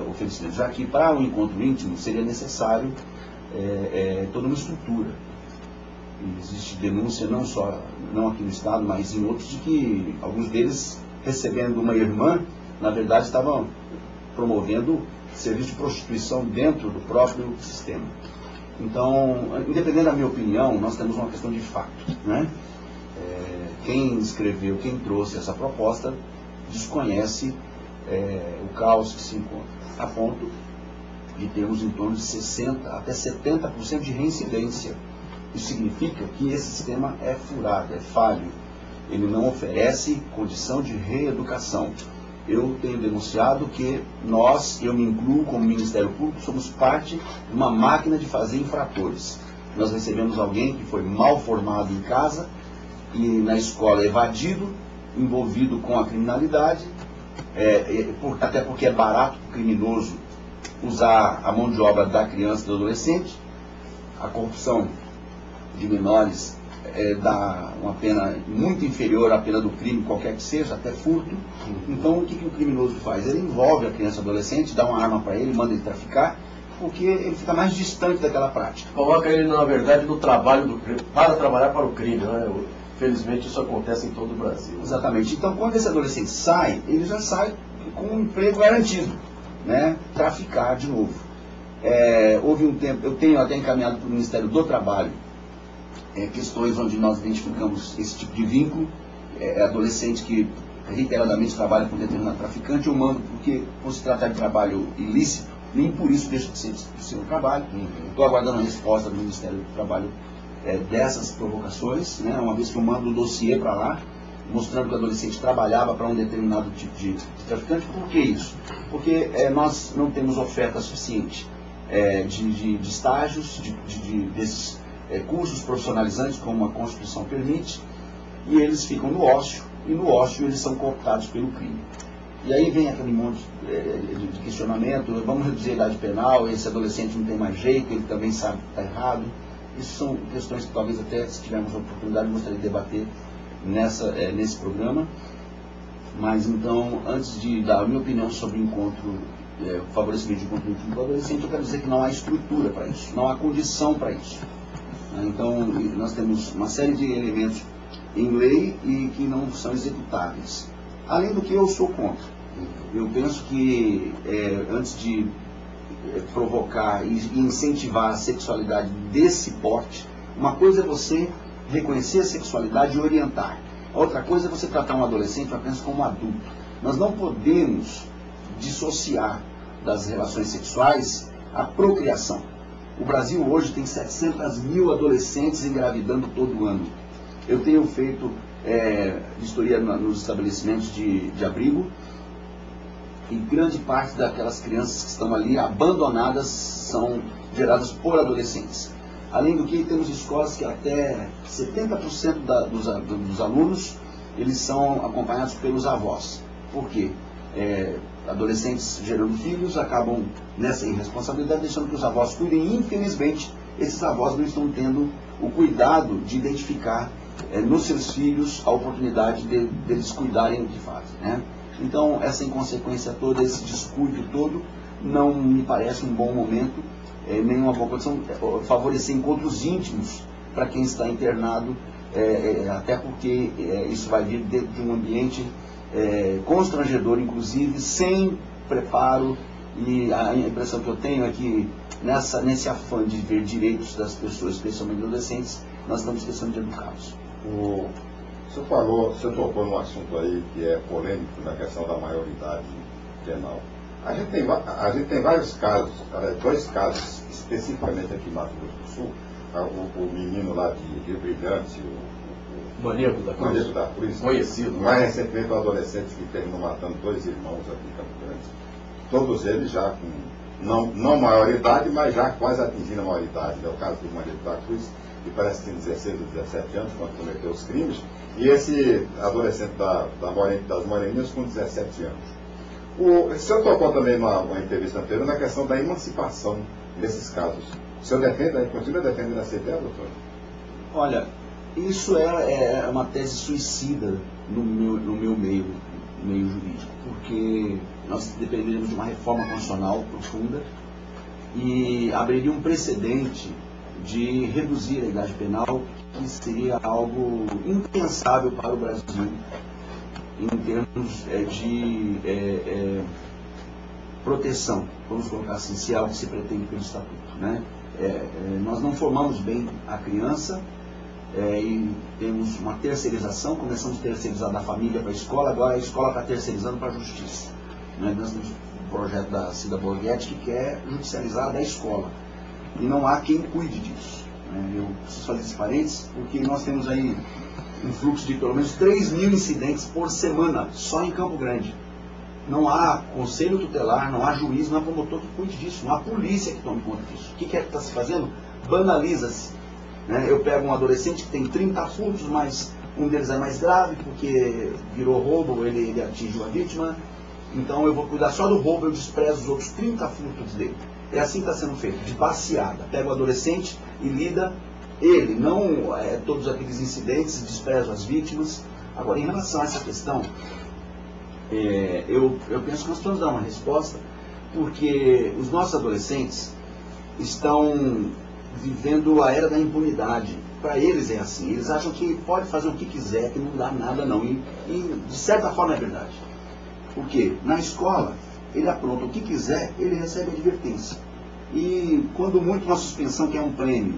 oferecimento, já que para um encontro íntimo seria necessário toda uma estrutura. E existe denúncia não aqui no estado, mas em outros, de que alguns deles, recebendo uma irmã, na verdade estavam promovendo serviço de prostituição dentro do próprio sistema. Então, independente da minha opinião, nós temos uma questão de fato, né? Quem escreveu, quem trouxe essa proposta, desconhece o caos que se encontra, a ponto de termos em torno de 60% até 70% de reincidência. Isso significa que esse sistema é furado, é falho. Ele não oferece condição de reeducação. Eu tenho denunciado que eu me incluo como Ministério Público, somos parte de uma máquina de fazer infratores. Nós recebemos alguém que foi mal formado em casa e na escola evadido, envolvido com a criminalidade, até porque é barato para o criminoso usar a mão de obra da criança e do adolescente. A corrupção de menores dá uma pena muito inferior à pena do crime, qualquer que seja, até furto. Então, o que o criminoso faz? Ele envolve a criança e o adolescente, dá uma arma para ele, manda ele traficar, porque ele fica mais distante daquela prática. Coloca ele, na verdade, no trabalho do crime, para trabalhar para o crime, né? Felizmente isso acontece em todo o Brasil. Exatamente. Então, quando esse adolescente sai, ele já sai com um emprego garantido, né? Traficar de novo. Houve um tempo, eu tenho até encaminhado para o Ministério do Trabalho questões onde nós identificamos esse tipo de vínculo, adolescente que reiteradamente trabalha com determinado traficante. Eu mando porque, por se tratar de trabalho ilícito, nem por isso deixa de ser um trabalho. Estou aguardando a resposta do Ministério do Trabalho dessas provocações, né? Uma vez que eu mando um dossiê para lá, mostrando que o adolescente trabalhava para um determinado tipo de traficante. Por que isso? Porque nós não temos oferta suficiente de estágios, desses cursos profissionalizantes, como a Constituição permite, e eles ficam no ócio, e no ócio eles são cooptados pelo crime. E aí vem aquele monte de questionamento: vamos reduzir a idade penal, esse adolescente não tem mais jeito, ele também sabe que está errado. Isso são questões que talvez até, se tivermos a oportunidade, eu gostaria de debater nesse programa. Mas então, antes de dar a minha opinião sobre o encontro, o favorecimento de encontro íntimo do adolescente, eu quero dizer que não há estrutura para isso, não há condição para isso. Então, nós temos uma série de elementos em lei e que não são executáveis. Além do que, eu sou contra. Eu penso que, antes de provocar e incentivar a sexualidade desse porte, uma coisa é você reconhecer a sexualidade e orientar. Outra coisa é você tratar um adolescente apenas como um adulto. Nós não podemos dissociar das relações sexuais a procriação. O Brasil hoje tem 700 mil adolescentes engravidando todo ano. Eu tenho feito vistoria nos estabelecimentos de abrigo, e grande parte daquelas crianças que estão ali abandonadas são geradas por adolescentes. Além do que, temos escolas que até 70% dos alunos, eles são acompanhados pelos avós. Por quê? Adolescentes gerando filhos acabam nessa irresponsabilidade, deixando que os avós cuidem, e infelizmente esses avós não estão tendo o cuidado de identificar nos seus filhos a oportunidade deles cuidarem do que fazem, né? Então, essa inconsequência toda, esse descuido todo, não me parece um bom momento, nenhuma boa condição, favorecer encontros íntimos para quem está internado, até porque isso vai vir dentro de um ambiente constrangedor, inclusive, sem preparo, e a impressão que eu tenho é que nesse afã de ver direitos das pessoas, especialmente adolescentes, nós estamos esquecendo de educá-los. O senhor tocou num assunto aí que é polêmico, na questão da maioridade penal. A gente tem vários casos, dois casos especificamente aqui em Mato Grosso do Sul, o menino lá de Rio Brilhante, o Maníaco da Cruz, conhecido, mais recentemente um adolescente que terminou matando dois irmãos aqui em Campo Grande, todos eles já com não maioridade, mas já quase atingindo a maioridade. É o caso do Manito da Cruz, que parece que tem 16 ou 17 anos quando cometeu os crimes, e esse adolescente das Moreninhas com 17 anos. O senhor tocou também numa entrevista anterior na questão da emancipação desses casos. O senhor continua defendendo essa ideia, doutor? Olha, isso é uma tese suicida no meu meio jurídico, porque nós dependeríamos de uma reforma constitucional profunda e abriria um precedente de reduzir a idade penal, que seria algo impensável para o Brasil em termos de proteção, vamos colocar assim, se é algo que se pretende pelo Estatuto, né? Nós não formamos bem a criança e temos uma terceirização, começamos a terceirizar da família para a escola, agora a escola está terceirizando para a justiça, né? Nós temos um projeto da Cida Borghetti que quer judicializar da escola. E não há quem cuide disso. Eu preciso fazer esse parênteses, porque nós temos aí um fluxo de pelo menos 3.000 incidentes por semana, só em Campo Grande. Não há conselho tutelar, não há juiz, não há promotor que cuide disso, não há polícia que tome conta disso. O que é que está se fazendo? Banaliza-se. Eu pego um adolescente que tem 30 furtos, mas um deles é mais grave, porque virou roubo, ele atingiu a vítima, então eu vou cuidar só do roubo, eu desprezo os outros 30 furtos dele. É assim que está sendo feito, de baseada. Pega o adolescente e lida ele, não todos aqueles incidentes, desprezo as vítimas. Agora, em relação a essa questão, eu penso que nós precisamos dar uma resposta, porque os nossos adolescentes estão vivendo a era da impunidade. Para eles é assim, eles acham que pode fazer o que quiser, que não dá nada não. E de certa forma é verdade. Por quê? Na escola, ele apronta o que quiser, ele recebe advertência. E quando muito uma suspensão, que é um prêmio,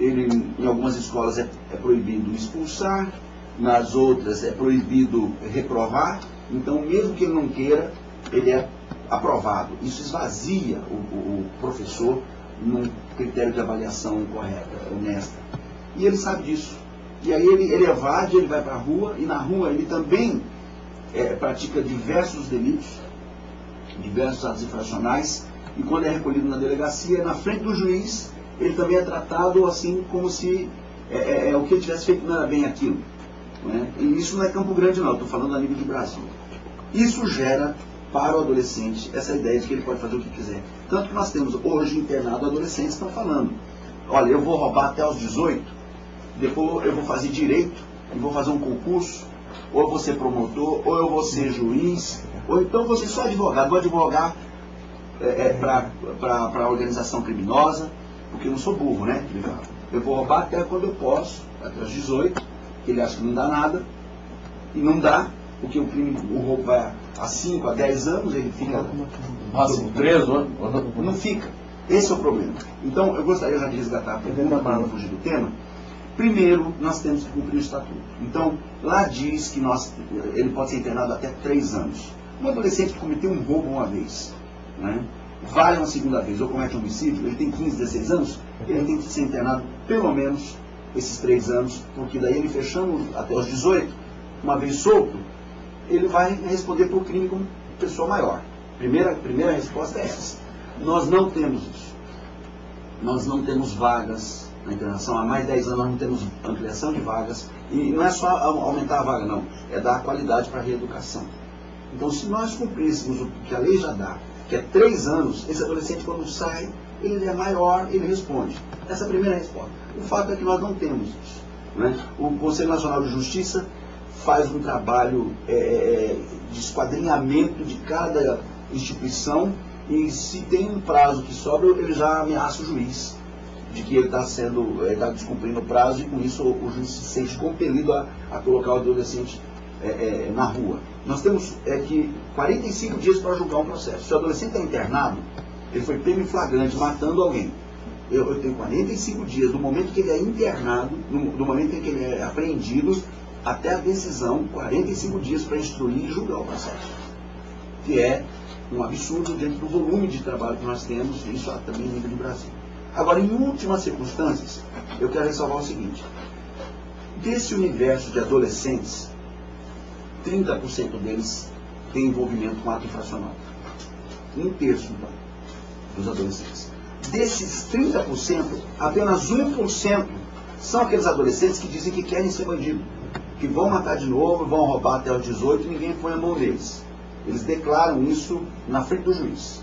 em algumas escolas é proibido expulsar, nas outras é proibido reprovar, então mesmo que ele não queira, ele é aprovado. Isso esvazia o professor num critério de avaliação correta, honesta. E ele sabe disso. E aí ele evade, ele vai para a rua, e na rua ele também pratica diversos delitos, diversos atos infracionais, e quando é recolhido na delegacia, na frente do juiz, ele também é tratado assim como se o que ele tivesse feito não era bem aquilo. Né? E isso não é Campo Grande não, estou falando a nível de Brasil. Isso gera para o adolescente essa ideia de que ele pode fazer o que quiser. Tanto que nós temos hoje internado adolescentes que estão falando, olha, eu vou roubar até os 18, depois eu vou fazer direito, e vou fazer um concurso, ou eu vou ser promotor, ou eu vou ser juiz, ou então vou ser só advogado, vou advogar para a organização criminosa, porque eu não sou burro, né? Eu vou roubar até quando eu posso, até os 18, que ele acha que não dá nada, e não dá, porque o roubo vai a 5, a 10 anos, ele fica... Máximo 3 anos? Não fica. Esse é o problema. Então, eu gostaria já de resgatar a pergunta para não fugir do tema. Primeiro, nós temos que cumprir o Estatuto. Então, lá diz que ele pode ser internado até 3 anos. Um adolescente que cometeu um roubo uma vez, né, vale uma segunda vez, ou comete um homicídio, ele tem 15, 16 anos, ele tem que ser internado pelo menos esses 3 anos, porque daí ele fechando até os 18, uma vez solto, ele vai responder por crime como pessoa maior. Primeira resposta é essa. Nós não temos isso. Nós não temos vagas na internação. Há mais de 10 anos nós não temos ampliação de vagas. E não é só aumentar a vaga, não. É dar qualidade para a reeducação. Então, se nós cumpríssemos o que a lei já dá, que é 3 anos, esse adolescente, quando sai, ele é maior, ele responde. Essa é a primeira resposta. O fato é que nós não temos isso. Né? O Conselho Nacional de Justiça faz um trabalho de esquadrinhamento de cada instituição, e se tem um prazo que sobra, ele já ameaça o juiz de que ele está descumprindo o prazo, e com isso o juiz se sente compelido a colocar o adolescente na rua. Nós temos que 45 dias para julgar um processo. Se o adolescente está internado, ele foi pego em flagrante matando alguém. Eu tenho 45 dias do momento que ele é internado, do momento em que ele é apreendido, até a decisão, 45 dias para instruir e julgar o processo. Que é um absurdo dentro do volume de trabalho que nós temos, e isso também no nível do Brasil. Agora, em últimas circunstâncias, eu quero ressalvar o seguinte. Desse universo de adolescentes, 30% deles têm envolvimento com ato infracional. 1/3, então. dos adolescentes. Desses 30%, apenas 1% são aqueles adolescentes que dizem que querem ser bandido, que vão matar de novo, vão roubar até os 18 e ninguém põe a mão neles. Eles declaram isso na frente do juiz.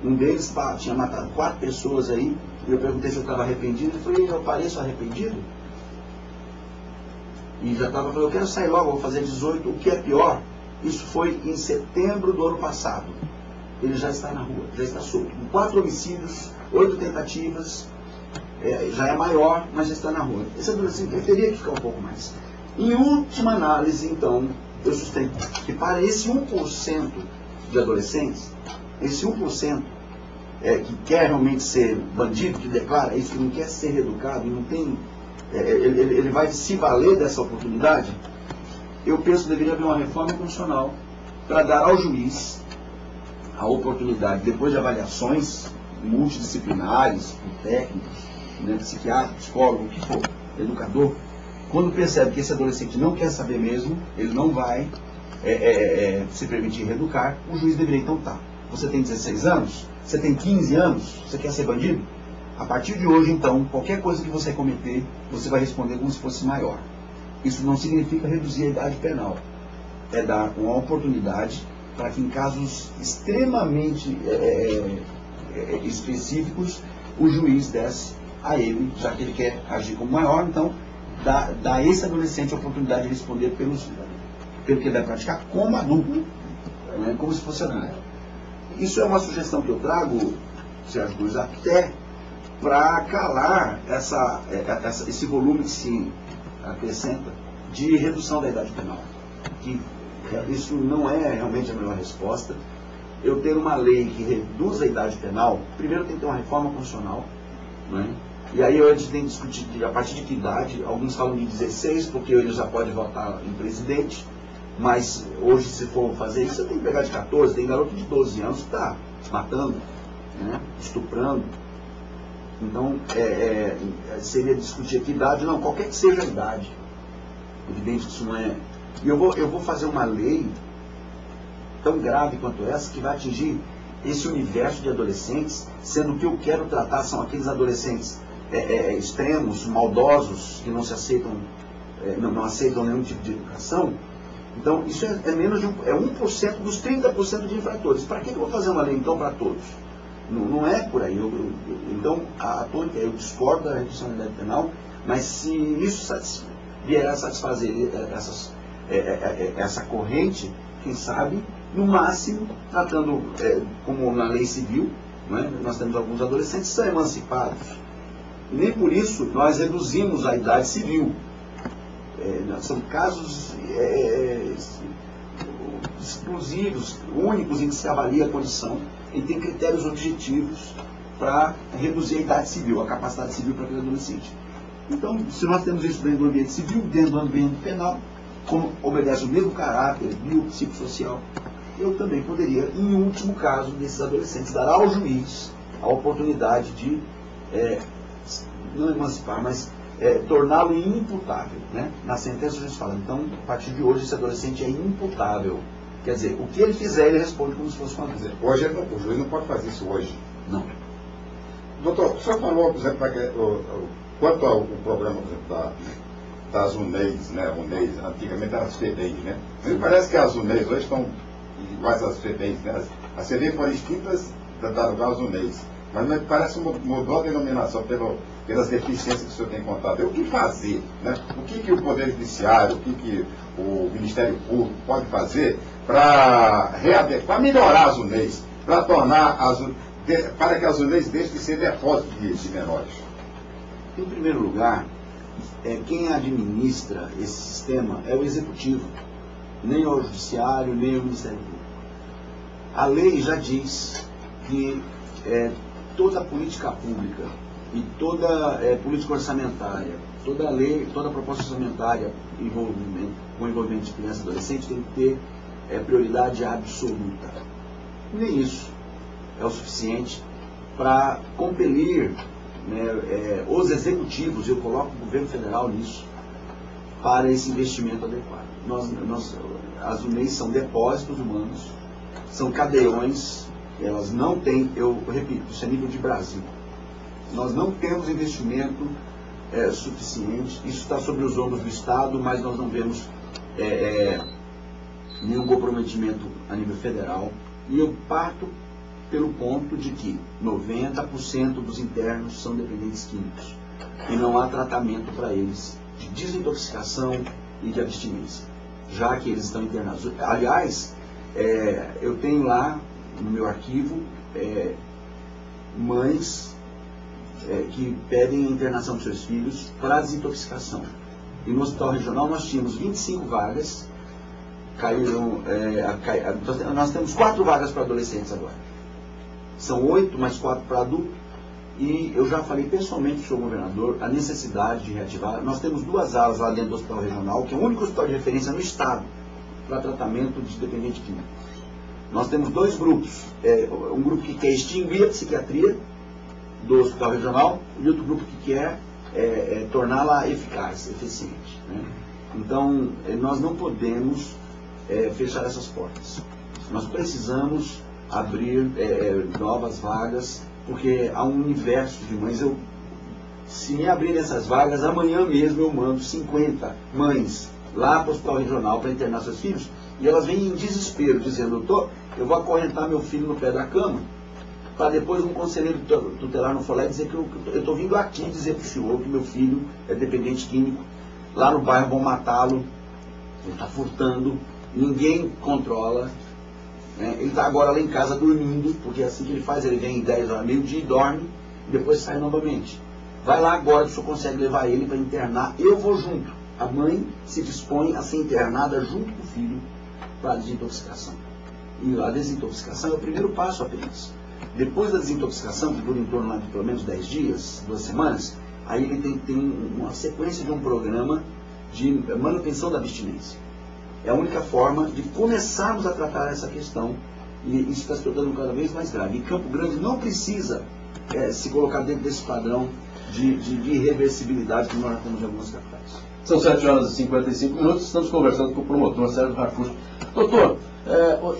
Um deles tinha matado 4 pessoas aí, e eu perguntei se eu estava arrependido, ele falou, eu pareço arrependido? E já estava falando, eu quero sair logo, vou fazer 18, o que é pior, isso foi em setembro do ano passado. Ele já está na rua, já está solto. Com 4 homicídios, 8 tentativas, já é maior, mas já está na rua. Esse adolescente teria que ficar um pouco mais. Em última análise, então, eu sustento que para esse 1% de adolescentes, esse 1% que quer realmente ser bandido, que declara isso, que não quer ser reeducado, não tem, ele vai se valer dessa oportunidade, eu penso que deveria haver uma reforma constitucional para dar ao juiz a oportunidade, depois de avaliações multidisciplinares, com técnicos, né, psiquiatra, psicólogo, o que for, educador, quando percebe que esse adolescente não quer saber mesmo, ele não vai se permitir reeducar, o juiz deveria então você tem 16 anos, você tem 15 anos, você quer ser bandido? A partir de hoje, então, qualquer coisa que você cometer, você vai responder como se fosse maior. Isso não significa reduzir a idade penal. É dar uma oportunidade para que em casos extremamente específicos, o juiz desse a ele, já que ele quer agir como maior, então, dá a esse adolescente a oportunidade de responder pelo que ele vai praticar como adulto, né, como se fosse adulto. Isso é uma sugestão que eu trago, Sérgio Cruz, até para calar esse volume que se acrescenta de redução da idade penal. Que isso não é realmente a melhor resposta. Eu ter uma lei que reduz a idade penal, primeiro tem que ter uma reforma constitucional, né? E aí a gente tem que discutir a partir de que idade. Alguns falam de 16, porque ele já pode votar em presidente, mas hoje, se for fazer isso, você tem que pegar de 14, tem garoto de 12 anos que está matando, né, estuprando. Então, seria discutir que idade, não, qualquer que seja a idade. Evidente que isso não é... E eu vou fazer uma lei tão grave quanto essa, que vai atingir esse universo de adolescentes, sendo que eu quero tratar são aqueles adolescentes extremos, maldosos, que não se aceitam, não aceitam nenhum tipo de educação. Então, isso é menos de 1% dos 30% de infratores. Para que eu vou fazer uma lei, então, para todos? Não é por aí. Então, a tônica, eu discordo da redução da idade penal, mas se isso vier a satisfazer essa corrente, quem sabe, no máximo, tratando como na lei civil, né, nós temos alguns adolescentes que são emancipados. E nem por isso nós reduzimos a idade civil. São casos exclusivos, únicos, em que se avalia a condição e tem critérios objetivos para reduzir a idade civil, a capacidade civil para aquele adolescente. Então, se nós temos isso dentro do ambiente civil, dentro do ambiente penal, como obedece o mesmo caráter biopsicossocial, eu também poderia, em último caso, desses adolescentes, dar ao juiz a oportunidade de não emancipar, mas torná-lo imputável, né? Na sentença a gente fala, então, a partir de hoje, esse adolescente é imputável. Quer dizer, o que ele fizer, ele responde como se fosse uma coisa. Hoje, o juiz não pode fazer isso hoje. Não. Doutor, o senhor falou, por exemplo, quanto ao programa, por exemplo, das UNEIs, né? UNEIs, antigamente eram as FEBEMs, né? Me parece que as UNEIs hoje estão iguais às FEBEMs, né? As FEBEMs foram extintas para dar lugar às UNEIs. Mas me parece que mudou a denominação pelas deficiências que o senhor tem contado. O que fazer, né? O que o Poder Judiciário, o que o Ministério Público pode fazer para readequar, melhorar as UNEIs, para tornar para que as UNEIs deixem de ser depósitos de menores? Em primeiro lugar, quem administra esse sistema é o Executivo, nem o Judiciário, nem o Ministério Público. A lei já diz que toda política pública e toda política orçamentária, toda lei, toda proposta orçamentária com envolvimento de criança e adolescente tem que ter prioridade absoluta. Nem isso é o suficiente para compelir, né, os executivos, eu coloco o governo federal nisso, para esse investimento adequado. As UNEIs são depósitos humanos, são cadeiões Elas não têm, eu repito, isso é nível de Brasil. Nós não temos investimento suficiente, isso está sobre os ombros do Estado, mas nós não vemos nenhum comprometimento a nível federal. E eu parto pelo ponto de que 90% dos internos são dependentes químicos e não há tratamento para eles de desintoxicação e de abstinência, já que eles estão internados. Aliás, eu tenho lá no meu arquivo mães que pedem a internação dos seus filhos para desintoxicação. E no hospital regional nós tínhamos 25 vagas, nós temos 4 vagas para adolescentes agora. São 8 mais 4 para adulto. E eu já falei pessoalmente para o senhor governador a necessidade de reativar. Nós temos 2 alas lá dentro do hospital regional, que é o único hospital de referência no estado para tratamento de dependente químico. Nós temos 2 grupos. Um grupo que quer extinguir a psiquiatria do hospital regional e outro grupo que quer torná-la eficaz, eficiente. Né? Então, nós não podemos fechar essas portas. Nós precisamos abrir novas vagas, porque há um universo de mães. Se me abrirem essas vagas, amanhã mesmo eu mando 50 mães lá para o hospital regional para internar seus filhos, e elas vêm em desespero, dizendo, eu vou acorrentar meu filho no pé da cama, para depois um conselheiro tutelar não for lá e dizer que eu estou vindo aqui dizer para o senhor que meu filho é dependente químico, lá no bairro vão matá-lo, ele está furtando, ninguém controla, ele está agora lá em casa dormindo, porque é assim que ele faz, ele vem em 10 horas, meio-dia e dorme, e depois sai novamente. Vai lá agora que o senhor consegue levar ele para internar, eu vou junto. A mãe se dispõe a ser internada junto com o filho para a desintoxicação. E a desintoxicação é o primeiro passo apenas. Depois da desintoxicação, que dura em torno de pelo menos 10 dias, 2 semanas, aí ele tem que ter uma sequência de um programa de manutenção da abstinência. É a única forma de começarmos a tratar essa questão, e isso está se tornando cada vez mais grave. E Campo Grande não precisa se colocar dentro desse padrão de irreversibilidade que nós temos em algumas capitais. São 7 horas e 55 minutos, estamos conversando com o promotor Sérgio Harfuch. Doutor,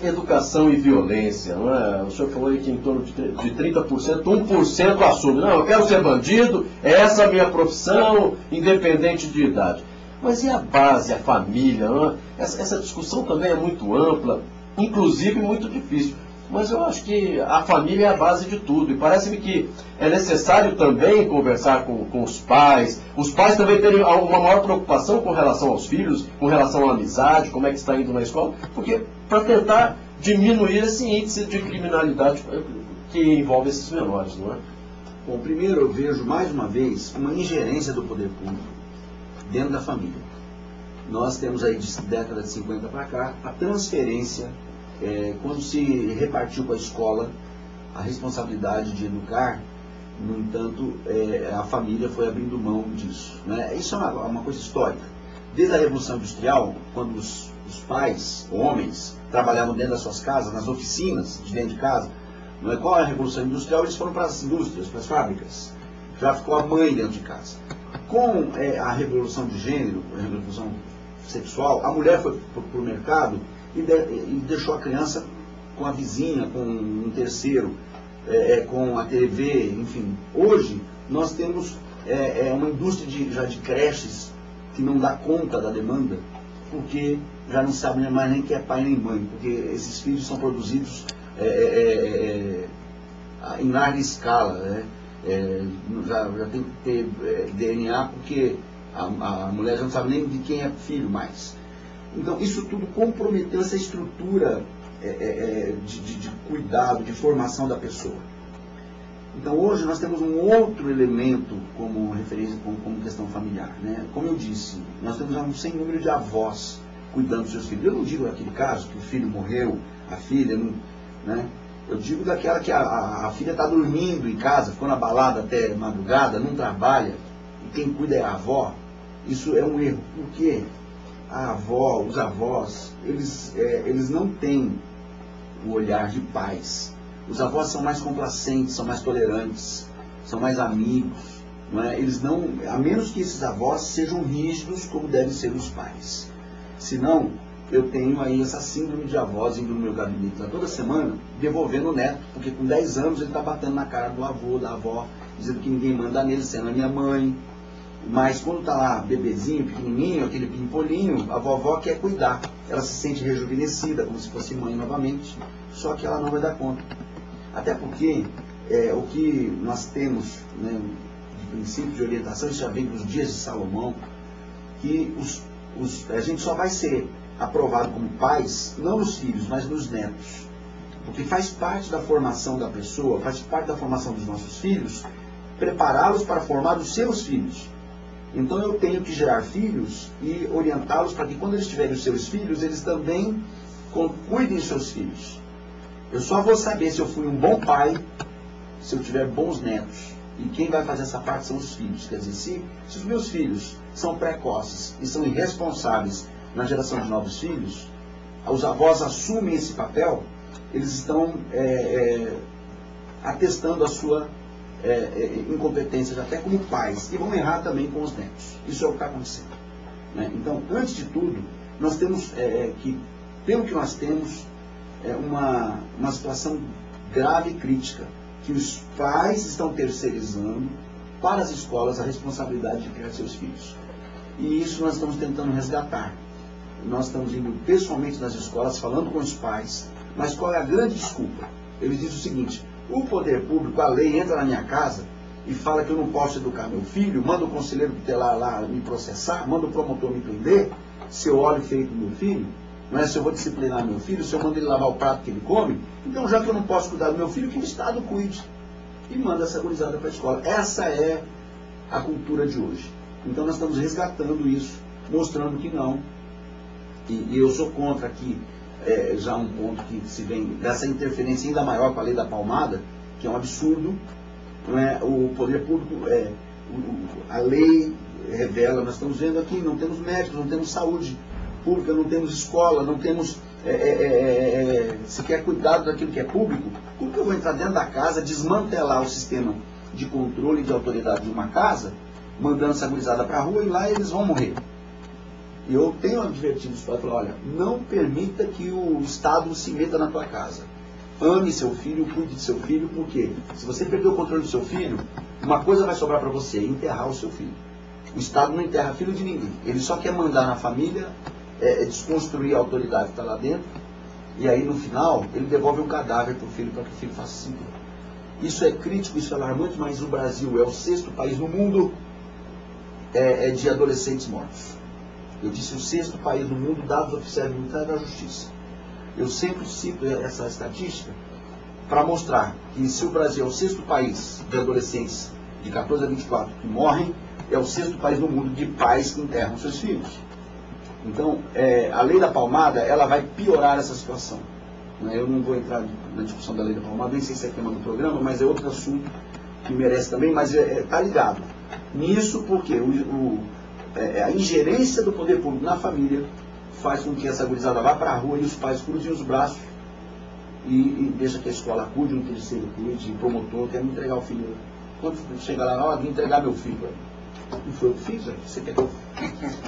educação e violência, não é? O senhor falou aí que em torno de 30%, 1% assume. Não, eu quero ser bandido, essa é a minha profissão, independente de idade. Mas e a base, a família? Não é? Essa discussão também é muito ampla, inclusive muito difícil. Mas eu acho que a família é a base de tudo. E parece-me que é necessário também conversar com os pais. Os pais também terem uma maior preocupação com relação aos filhos, com relação à amizade, como é que está indo na escola. Porque para tentar diminuir esse índice de criminalidade que envolve esses menores, não é? Bom, primeiro eu vejo mais uma vez uma ingerência do poder público dentro da família. Nós temos aí de década de 50 para cá a transferência. Quando se repartiu com a escola a responsabilidade de educar, no entanto, a família foi abrindo mão disso. Né? Isso é uma coisa histórica. Desde a Revolução Industrial, quando os pais, homens, trabalhavam dentro das suas casas, nas oficinas de dentro de casa, não é? Qual é a Revolução Industrial? Eles foram para as indústrias, para as fábricas. Já ficou a mãe dentro de casa. Com a Revolução de Gênero, a Revolução Sexual, a mulher foi para o mercado e deixou a criança com a vizinha, com um terceiro, com a TV, enfim. Hoje, nós temos uma indústria já de creches que não dá conta da demanda, porque já não sabem mais nem que é pai nem mãe, porque esses filhos são produzidos em larga escala, né? Já tem que ter DNA, porque a mulher já não sabe nem de quem é filho mais. Então, isso tudo comprometeu essa estrutura de cuidado, de formação da pessoa. Então, hoje nós temos um outro elemento como referência, como questão familiar. Né? Como eu disse, nós temos um sem número de avós cuidando dos seus filhos. Eu não digo aquele caso que o filho morreu, a filha não... Né? Eu digo daquela que a filha está dormindo em casa, ficou na balada até madrugada, não trabalha, e quem cuida é a avó. Isso é um erro. Por quê? A avó, os avós, eles não têm o olhar de pais. Os avós são mais complacentes, são mais tolerantes, são mais amigos. Não é? Eles não, a menos que esses avós sejam rígidos como devem ser os pais. Senão, eu tenho aí essa síndrome de avós indo no meu gabinete lá toda semana, devolvendo o neto, porque com 10 anos ele está batendo na cara do avô, da avó, dizendo que ninguém manda nele, sendo a minha mãe. Mas quando está lá bebezinho, pequenininho, aquele pimpolinho, a vovó quer cuidar. Ela se sente rejuvenescida, como se fosse mãe novamente, só que ela não vai dar conta. Até porque o que nós temos, né, de princípio de orientação, isso já vem dos dias de Salomão, que a gente só vai ser aprovado como pais, não nos filhos, mas nos netos. Porque faz parte da formação da pessoa, faz parte da formação dos nossos filhos, prepará-los para formar os seus filhos. Então eu tenho que gerar filhos e orientá-los para que quando eles tiverem os seus filhos, eles também cuidem dos seus filhos. Eu só vou saber se eu fui um bom pai, se eu tiver bons netos. E quem vai fazer essa parte são os filhos. Quer dizer, se os meus filhos são precoces e são irresponsáveis na geração de novos filhos, os avós assumem esse papel, eles estão atestando a sua incompetência até como pais, e vão errar também com os netos. Isso é o que está acontecendo, né? Então, antes de tudo, nós temos pelo que nós temos, uma situação grave e crítica, que os pais estão terceirizando para as escolas a responsabilidade de criar seus filhos. E isso nós estamos tentando resgatar. Nós estamos indo pessoalmente nas escolas, falando com os pais, mas qual é a grande desculpa? Eles dizem o seguinte: o poder público, a lei, entra na minha casa e fala que eu não posso educar meu filho, manda o conselheiro tutelar lá me processar, manda o promotor me prender, se eu olho feio do meu filho, não é? Se eu vou disciplinar meu filho, se eu mando ele lavar o prato que ele come, então já que eu não posso cuidar do meu filho, que o Estado cuide. E manda essa gurizada para a escola. Essa é a cultura de hoje. Então nós estamos resgatando isso, mostrando que não. E eu sou contra aqui, já um ponto que se vem dessa interferência ainda maior com a lei da palmada, que é um absurdo, não é? O poder público, a lei revela, nós estamos vendo aqui, não temos médicos, não temos saúde pública, não temos escola, não temos sequer cuidado daquilo que é público. Como que eu vou entrar dentro da casa, desmantelar o sistema de controle e de autoridade de uma casa, mandando essa gurizada para a rua, e lá eles vão morrer? E eu tenho advertido os pais, olha, não permita que o Estado se meta na tua casa. Ame seu filho, cuide de seu filho, porque se você perder o controle do seu filho, uma coisa vai sobrar para você: enterrar o seu filho. O Estado não enterra filho de ninguém. Ele só quer mandar na família, desconstruir a autoridade que está lá dentro, e aí no final ele devolve um cadáver para o filho, para que o filho faça assim. Isso é crítico, isso é alarmante, mas o Brasil é o 6º país no mundo de adolescentes mortos. Eu disse o 6º país no mundo, dados oficiais do Ministério da Justiça. Eu sempre cito essa estatística para mostrar que se o Brasil é o 6º país de adolescentes de 14 a 24 que morrem, é o 6º país no mundo de pais que enterram seus filhos. Então, a lei da palmada, ela vai piorar essa situação. Eu não vou entrar na discussão da lei da palmada, nem sei se é tema do programa, mas é outro assunto que merece também, mas está ligado nisso, porque a ingerência do poder público na família faz com que essa gurizada vá para a rua e os pais cruzem os braços e deixa que a escola cuide, um terceiro cuide, o promotor quer me entregar o filho. Quando chega lá, vim entregar meu filho. Não foi o que fiz, você quer que eu fiz?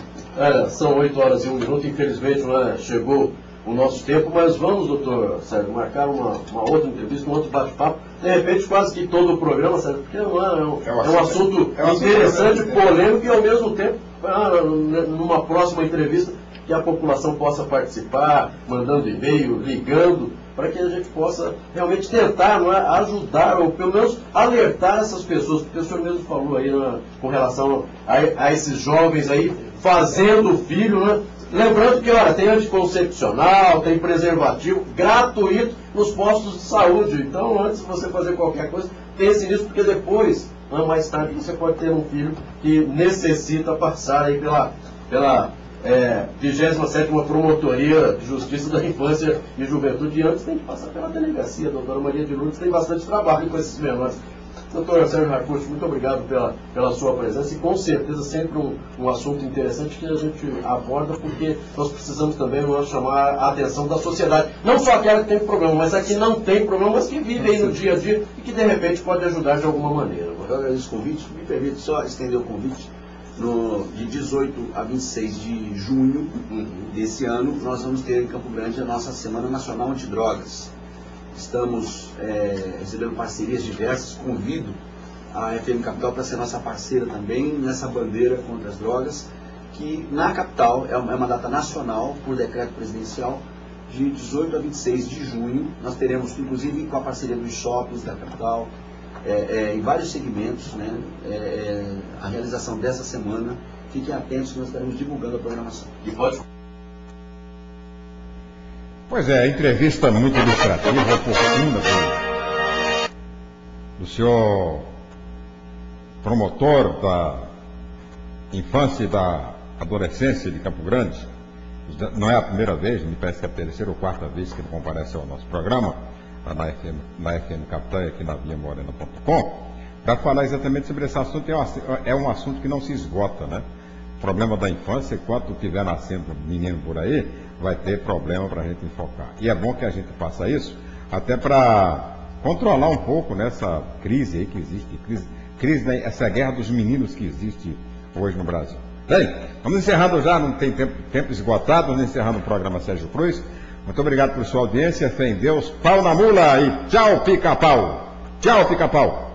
São 8 horas e 1 minuto, infelizmente chegou o nosso tempo, mas vamos, doutor Sérgio, marcar uma outra entrevista, um outro bate-papo, de repente quase que todo o programa, Sérgio, porque é um assunto interessante, polêmico, e ao mesmo tempo, numa próxima entrevista, que a população possa participar, mandando e-mail, ligando, para que a gente possa realmente tentar, ajudar, ou pelo menos alertar essas pessoas, porque o senhor mesmo falou aí com relação a esses jovens aí fazendo filho, lembrando que, olha, tem anticoncepcional, tem preservativo gratuito nos postos de saúde. Então, antes de você fazer qualquer coisa, pense nisso, porque depois, mais tarde, você pode ter um filho que necessita passar aí pela 27ª Promotoria de Justiça da Infância e Juventude. E antes tem que passar pela delegacia. A doutora Maria de Lourdes tem bastante trabalho com esses menores. Doutor Sérgio Harfuch, muito obrigado pela sua presença, e com certeza sempre um assunto interessante que a gente aborda, porque nós precisamos também chamar a atenção da sociedade, não só aquela que tem problema, mas a que não tem problema, mas que vive aí no dia a dia e que de repente pode ajudar de alguma maneira. Eu agradeço o convite, me permite só estender o convite. de 18 a 26 de junho desse ano, nós vamos ter em Campo Grande a nossa Semana Nacional Antidrogas. Estamos recebendo parcerias diversas, convido a FM Capital para ser nossa parceira também nessa bandeira contra as drogas, que na capital é uma data nacional, por decreto presidencial, de 18 a 26 de junho. Nós teremos, inclusive, com a parceria dos shoppings da capital, em vários segmentos, né, a realização dessa semana. Fiquem atentos que nós estaremos divulgando a programação. E pode... Pois é, entrevista muito ilustrativa, oportuna do senhor promotor da infância e da adolescência de Campo Grande. Não é a primeira vez, me parece que é a terceira ou quarta vez que ele comparece ao nosso programa, na FM Capital e aqui na viamorena.com, para falar exatamente sobre esse assunto. É um assunto que não se esgota, né? O problema da infância, enquanto estiver nascendo menino por aí, vai ter problema para a gente enfocar. E é bom que a gente faça isso, até para controlar um pouco nessa crise aí que existe, essa guerra dos meninos que existe hoje no Brasil. Bem, vamos encerrando já, não tem tempo esgotado, vamos encerrando o programa Sérgio Cruz. Muito obrigado por sua audiência, fé em Deus, pau na mula e tchau, pica-pau! Tchau, pica-pau!